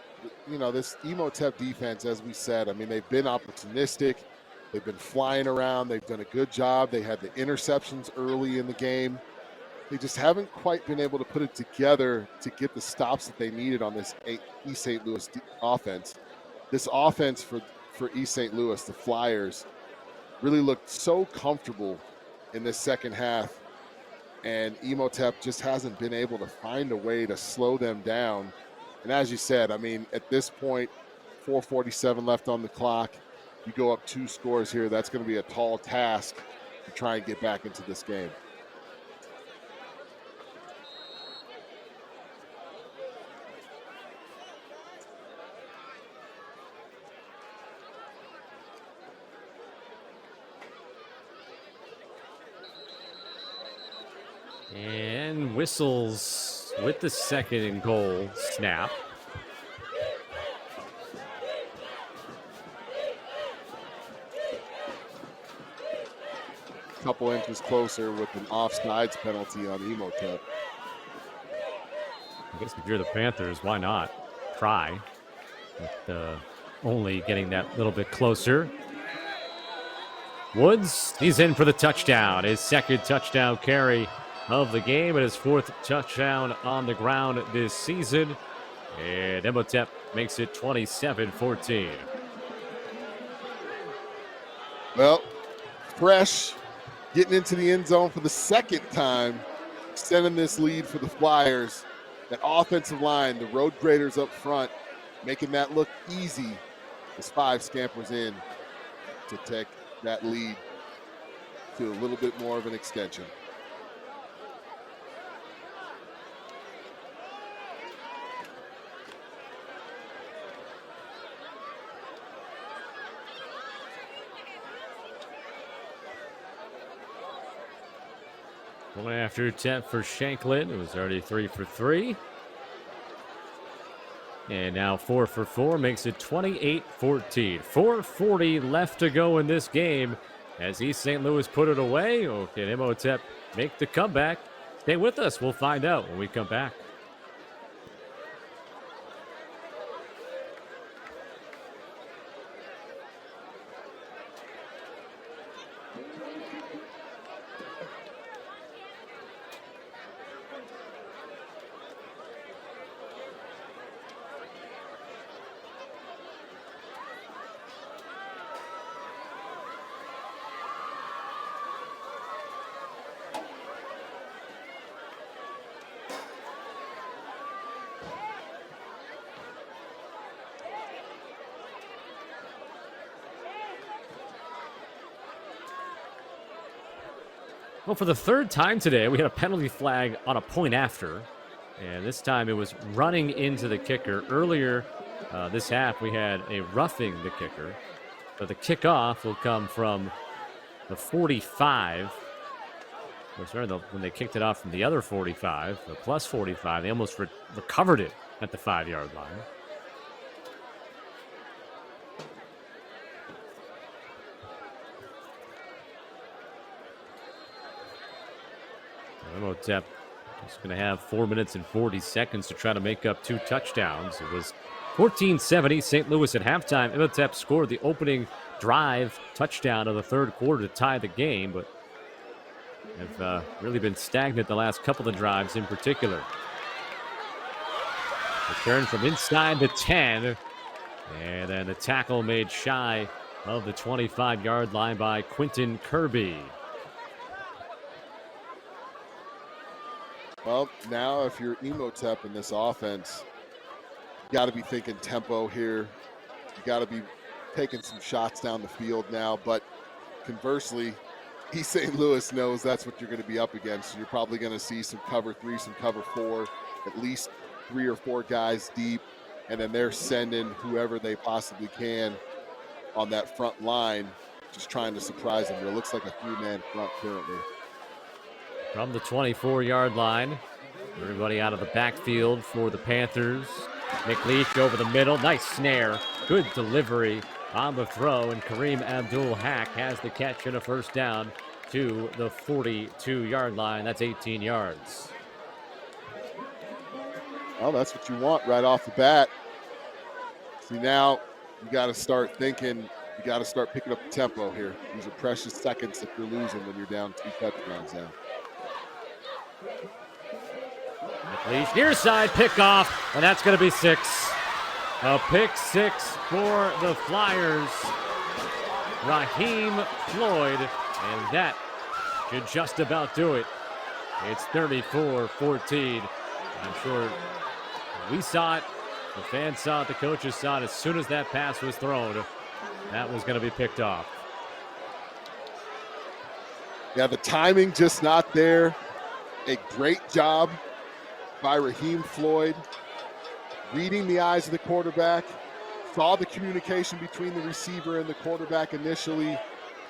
you know, this Imhotep defense, as we said, I mean, they've been opportunistic, they've been flying around, they've done a good job. They had the interceptions early in the game. They just haven't quite been able to put it together to get the stops that they needed on this East St. Louis offense. This offense for East St. Louis, the Flyers, really looked so comfortable in this second half. And Imhotep just hasn't been able to find a way to slow them down. And as you said, I mean, at this point, 4:47 left on the clock. You go up 2 scores here, that's going to be a tall task to try and get back into this game. And whistles with the second and goal snap. A couple inches closer with an offsides penalty on Imhotep. I guess if you're the Panthers, why not try? But, only getting that little bit closer. Woods, he's in for the touchdown. His second touchdown carry of the game and his 4th touchdown on the ground this season. And Imhotep makes it 27-14. Well, fresh, getting into the end zone for the second time, extending this lead for the Flyers. That offensive line, the road graders up front, making that look easy as 5 scampers in to take that lead to a little bit more of an extension. One after attempt for Shanklin. It was already 3 for 3. And now 4 for 4 makes it 28-14. 4:40 left to go in this game as East St. Louis put it away. Or can Imhotep make the comeback? Stay with us. We'll find out when we come back. Well, for the third time today, we had a penalty flag on a point after. And this time it was running into the kicker. Earlier this half, we had a roughing the kicker. But the kickoff will come from the 45. When they kicked it off from the other 45, the plus 45, they almost recovered it at the 5-yard line. Imhotep is going to have 4 minutes and 40 seconds to try to make up 2 touchdowns. It was 14-7 St. Louis at halftime. Imhotep scored the opening drive touchdown of the third quarter to tie the game, but have really been stagnant the last couple of drives in particular. Return from inside the 10, and then the tackle made shy of the 25-yard line by Quentin Kirby. Well, now if you're Imhotep in this offense, you got to be thinking tempo here. You got to be taking some shots down the field now. But conversely, East St. Louis knows that's what you're going to be up against. So you're probably going to see some cover 3, some cover 4, at least 3 or 4 guys deep. And then they're sending whoever they possibly can on that front line, just trying to surprise them. It looks like a 3-man front currently. From the 24-yard line, everybody out of the backfield for the Panthers. McLeish over the middle. Nice snare. Good delivery on the throw. And Kareem Abdul-Haq has the catch and a first down to the 42-yard line. That's 18 yards. Well, that's what you want right off the bat. See, now you got to start thinking, you got to start picking up the tempo here. These are precious seconds that you're losing when you're down 2 touchdowns now. McLeish near side pickoff, and that's going to be 6. A pick 6 for the Flyers. Raheem Floyd, and that should just about do it. It's 34-14. I'm sure we saw it, the fans saw it, the coaches saw it. As soon as that pass was thrown, that was going to be picked off. Yeah, the timing just not there. A great job by Raheem Floyd, reading the eyes of the quarterback, saw the communication between the receiver and the quarterback initially,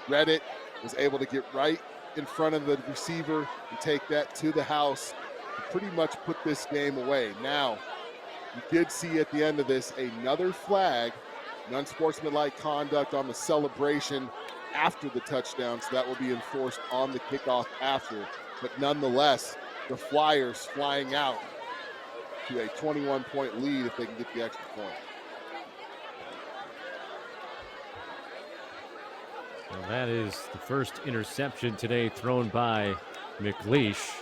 read it, was able to get right in front of the receiver and take that to the house and pretty much put this game away. Now, you did see at the end of this another flag, an unsportsmanlike conduct on the celebration after the touchdown, so that will be enforced on the kickoff after. But nonetheless, the Flyers flying out to a 21-point lead if they can get the extra point. Well, that is the first interception today thrown by McLeish.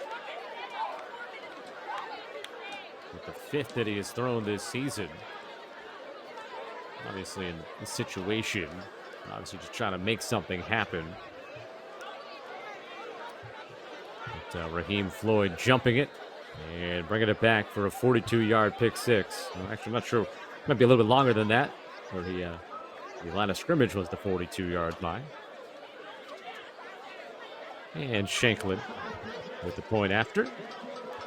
With the 5th that he has thrown this season. Obviously in the situation, obviously just trying to make something happen. But Raheem Floyd jumping it and bringing it back for a 42-yard pick 6. Well, actually, I'm not sure. Might be a little bit longer than that. Where the line of scrimmage was the 42-yard line. And Shanklin with the point after.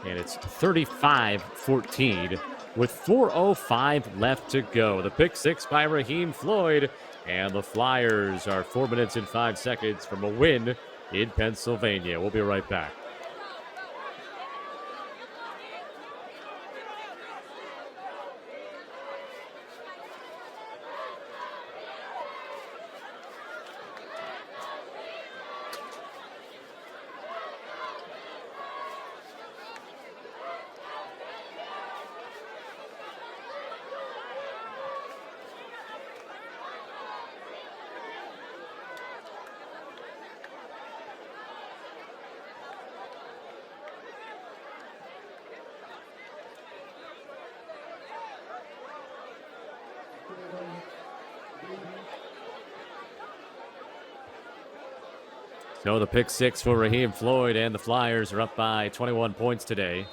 And it's 35-14 with 4:05 left to go. The pick 6 by Raheem Floyd. And the Flyers are 4 minutes and 5 seconds from a win in Pennsylvania. We'll be right back. So the pick 6 for Raheem Floyd, and the Flyers are up by 21 points today.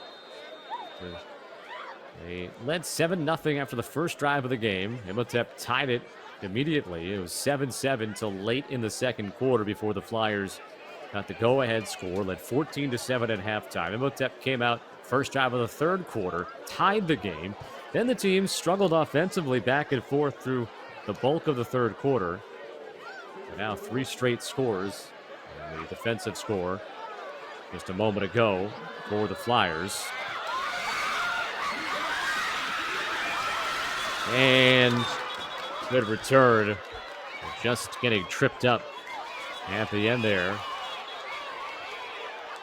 They led 7-0 after the first drive of the game. Imhotep tied it immediately. It was 7-7 till late in the second quarter before the Flyers got the go-ahead score, led 14-7 at halftime. Imhotep came out first drive of the third quarter, tied the game. Then the team struggled offensively back and forth through the bulk of the third quarter. And now 3 straight scores. And the defensive score just a moment ago for the Flyers. And good return. Just getting tripped up at the end there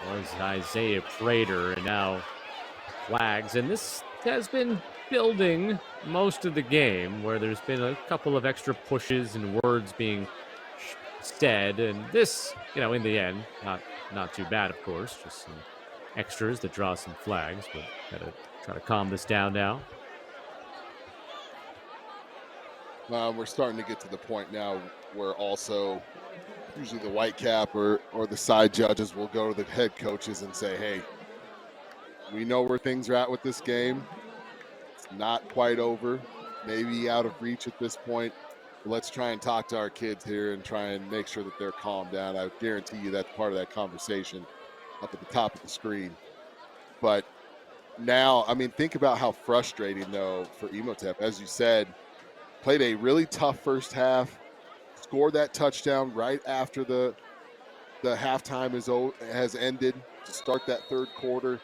was Isaiah Prater, and now flags. And this has been building most of the game, where there's been a couple of extra pushes and words being said. And this, in the end, not too bad, of course. Just some extras that draw some flags, but gotta try to calm this down now. We're starting to get to the point now where also usually the white cap or the side judges will go to the head coaches and say, hey, we know where things are at with this game. It's not quite over, maybe out of reach at this point. But let's try and talk to our kids here and try and make sure that they're calmed down. I guarantee you that's part of that conversation up at the top of the screen. But now, think about how frustrating, though, for Imhotep. As you said, played a really tough first half, scored that touchdown right after the halftime has ended to start that third quarter.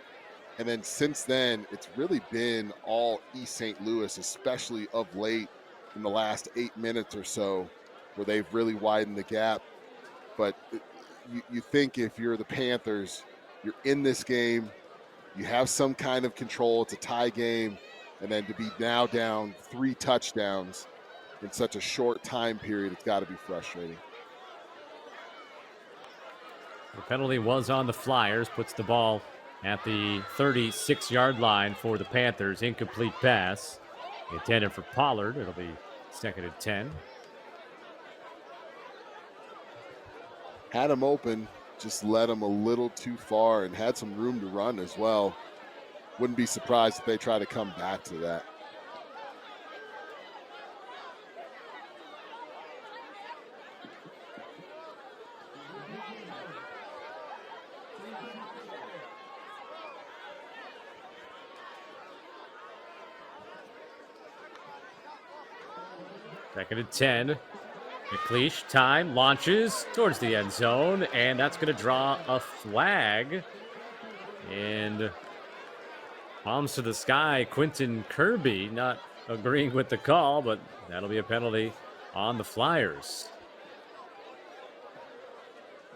And then since then, it's really been all East St. Louis, especially of late in the last 8 minutes or so, where they've really widened the gap. But you think if you're the Panthers, you're in this game, you have some kind of control, it's a tie game, and then to be now down 3 touchdowns in such a short time period, it's got to be frustrating. The penalty was on the Flyers, puts the ball at the 36-yard line for the Panthers. Incomplete pass intended for Pollard. It'll be 2nd and 10. Had him open, just led him a little too far and had some room to run as well. Wouldn't be surprised if they try to come back to that. Second and 10. McLeish, time, launches towards the end zone, and that's going to draw a flag. And palms to the sky, Quentin Kirby not agreeing with the call, but that'll be a penalty on the Flyers.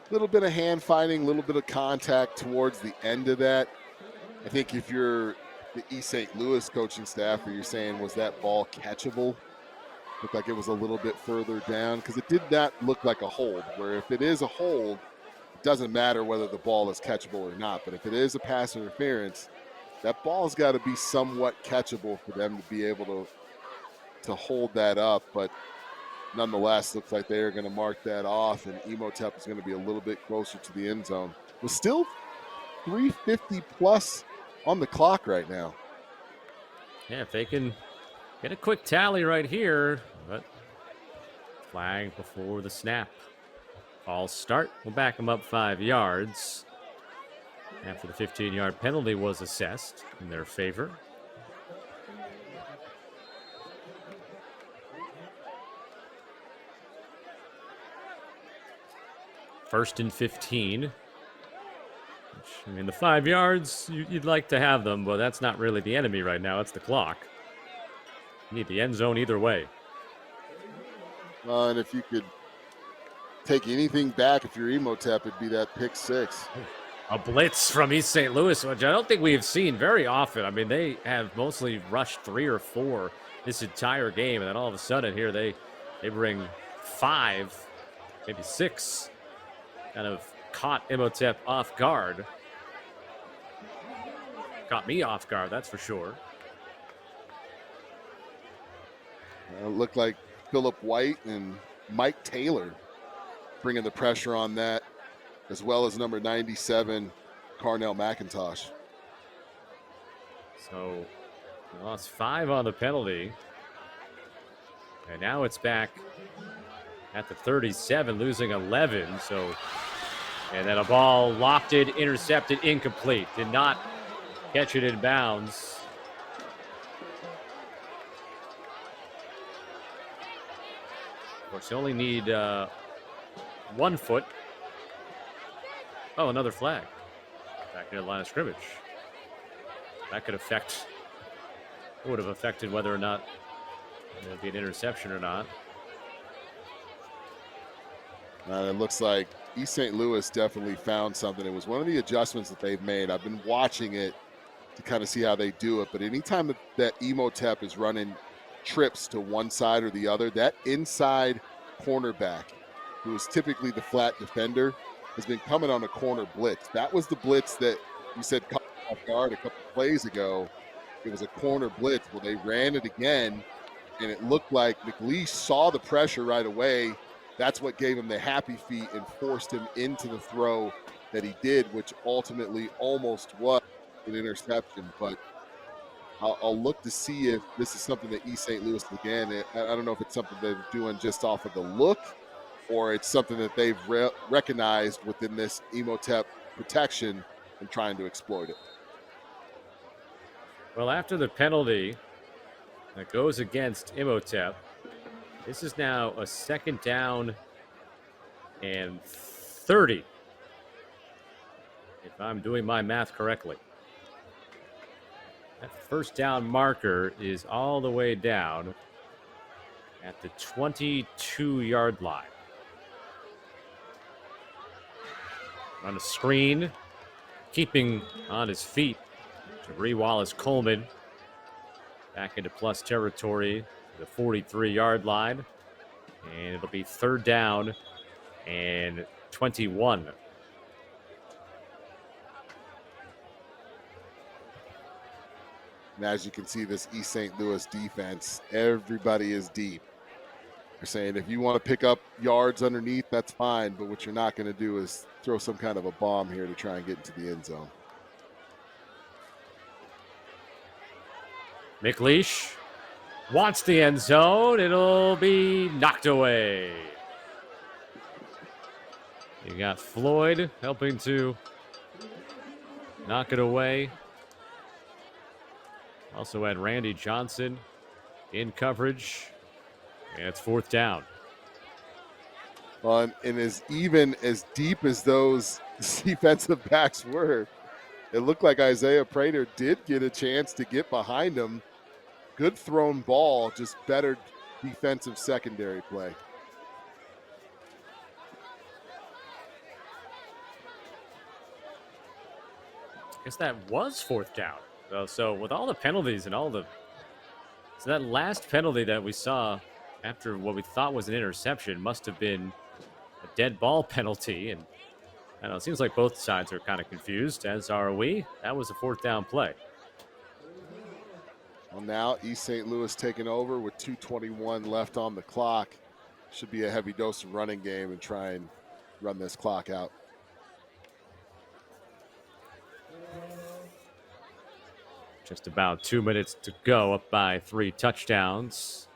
A little bit of hand fighting, a little bit of contact towards the end of that. I think if you're the East St. Louis coaching staff, or you're saying, was that ball catchable? Looked like it was a little bit further down, because it did not look like a hold, where if it is a hold, it doesn't matter whether the ball is catchable or not. But if it is a pass interference, that ball's got to be somewhat catchable for them to be able to hold that up. But nonetheless, looks like they are going to mark that off, and Imhotep is going to be a little bit closer to the end zone. We're still 3:50 plus on the clock right now. Yeah, if they can get a quick tally right here, but flag before the snap. False start. We'll back them up 5 yards after the 15-yard penalty was assessed in their favor. First and 15. Which, the 5 yards, you'd like to have them, but that's not really the enemy right now. It's the clock. You need the end zone either way. And if you could take anything back, if you're Imhotep, it'd be that pick 6. A blitz from East St. Louis, which I don't think we've seen very often. They have mostly rushed 3 or 4 this entire game, and then all of a sudden here they bring 5, maybe 6. Kind of caught Imhotep off guard. Caught me off guard, that's for sure. It looked like Phillip White and Mike Taylor bringing the pressure on that, as well as number 97, Carnell McIntosh. So, we lost 5 on the penalty. And now it's back at the 37, losing 11. So, And then a ball lofted, intercepted, incomplete. Did not catch it in bounds. Of course, you only need 1 foot. Oh, another flag. Back near the line of scrimmage. That could affect, would have affected whether or not it would be an interception or not. It looks like East St. Louis definitely found something. It was one of the adjustments that they've made. I've been watching it to kind of see how they do it. But anytime that Imhotep is running trips to one side or the other, that inside cornerback, who is typically the flat defender, has been coming on a corner blitz. That was the blitz that you said caught off guard a couple plays ago. It was a corner blitz. Well, they ran it again, and it looked like McLeish saw the pressure right away. That's what gave him the happy feet and forced him into the throw that he did, which ultimately almost was an interception. But I'll look to see if this is something that East St. Louis, again, I don't know if it's something they're doing just off of the look or it's something that they've recognized within this Imhotep protection and trying to exploit it. Well, after the penalty that goes against Imhotep, this is now a 2nd down and 30, if I'm doing my math correctly. That 1st down marker is all the way down at the 22-yard line. On a screen, keeping on his feet, Jabri Wallace-Coleman back into plus territory, the 43-yard line, and it'll be 3rd down and 21. And as you can see, this East St. Louis defense, everybody is deep. They're saying if you want to pick up yards underneath, that's fine, but what you're not going to do is throw some kind of a bomb here to try and get into the end zone. McLeish wants the end zone. It'll be knocked away. You got Floyd helping to knock it away. Also had Randy Johnson in coverage. And it's 4th down. Well, and even as deep as those defensive backs were, it looked like Isaiah Prater did get a chance to get behind him. Good thrown ball, just better defensive secondary play. I guess that was 4th down. So with all the penalties and all the... So that last penalty that we saw after what we thought was an interception must have been a dead ball penalty. And I don't know, it seems like both sides are kind of confused, as are we. That was a 4th down play. Well, now East St. Louis taking over with 2:21 left on the clock. Should be a heavy dose of running game and try and run this clock out. Just about 2 minutes to go, up by 3 touchdowns.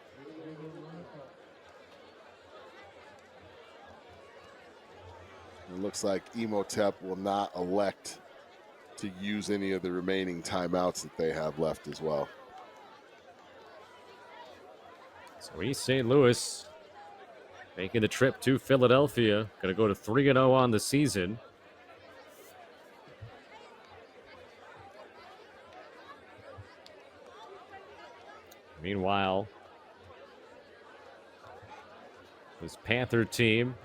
It looks like Imhotep will not elect to use any of the remaining timeouts that they have left as well. So East St. Louis making the trip to Philadelphia. Going to go to 3-0 on the season. Meanwhile, this Panther team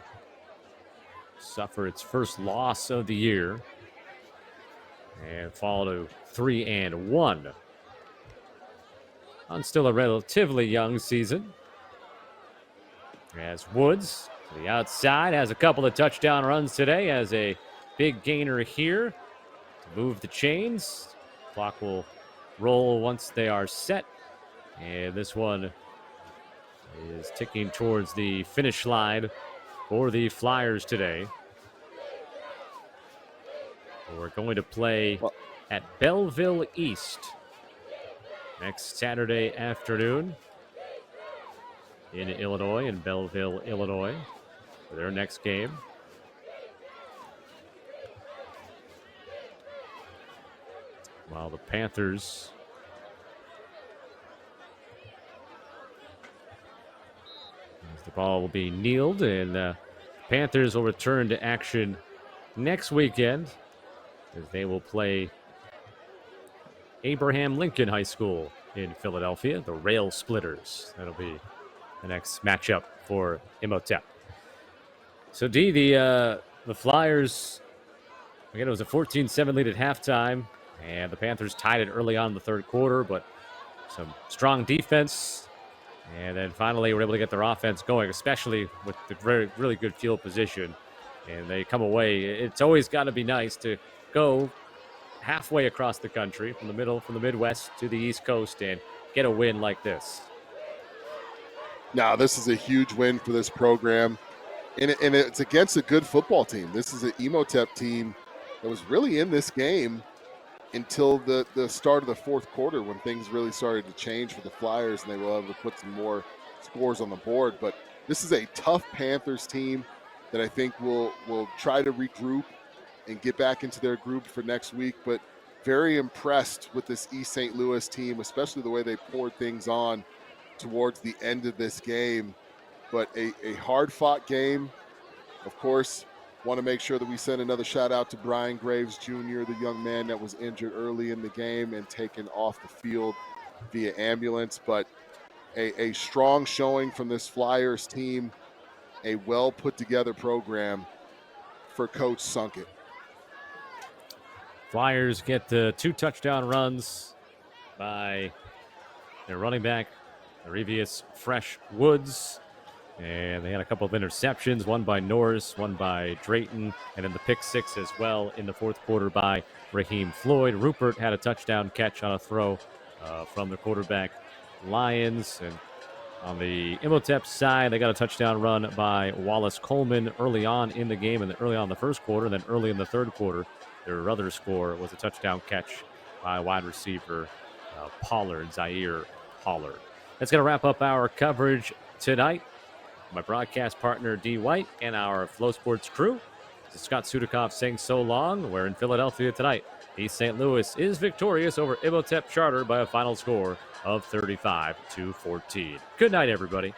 suffer its first loss of the year and fall to 3-1 on still a relatively young season. As Woods to the outside has a couple of touchdown runs today, has a big gainer here to move the chains. Clock will roll once they are set. And this one is ticking towards the finish line for the Flyers today. We're going to play at Belleville East next Saturday afternoon in Illinois, in Belleville, Illinois, for their next game. while the Panthers the ball will be kneeled, and Panthers will return to action next weekend as they will play Abraham Lincoln High School in Philadelphia, the Rail Splitters. That'll be the next matchup for Imhotep. So, D, the Flyers, again, it was a 14-7 lead at halftime, and the Panthers tied it early on in the third quarter, but some strong defense. And then finally, we're able to get their offense going, especially with the really good field position. And they come away. It's always got to be nice to go halfway across the country, from the Midwest to the East Coast, and get a win like this. Now, this is a huge win for this program, and it's against a good football team. This is an Imhotep team that was really in this game until the start of the fourth quarter, when things really started to change for the Flyers and they were able to put some more scores on the board. But this is a tough Panthers team that I think will try to regroup and get back into their group for next week. But very impressed with this East St. Louis team, especially the way they poured things on towards the end of this game. But a hard-fought game. Of course, want to make sure that we send another shout out to Brian Graves Jr., the young man that was injured early in the game and taken off the field via ambulance. But a strong showing from this Flyers team, a well put together program for Coach Sunkett. Flyers get the 2 touchdown runs by their running back, Arevius Fresh Woods. And they had a couple of interceptions, one by Norris, one by Drayton, and then the pick 6 as well in the fourth quarter by Raheem Floyd. Rupert had a touchdown catch on a throw from the quarterback Lions. And on the Imhotep side, they got a touchdown run by Wallace Coleman early on in the game, and early on in the first quarter, and then early in the third quarter, their other score was a touchdown catch by wide receiver Zaire Pollard. That's going to wrap up our coverage tonight. My broadcast partner, D. White, and our Flow Sports crew. This is Scott Sudikoff saying so long. We're in Philadelphia tonight. East St. Louis is victorious over Imhotep Charter by a final score of 35-14. Good night, everybody.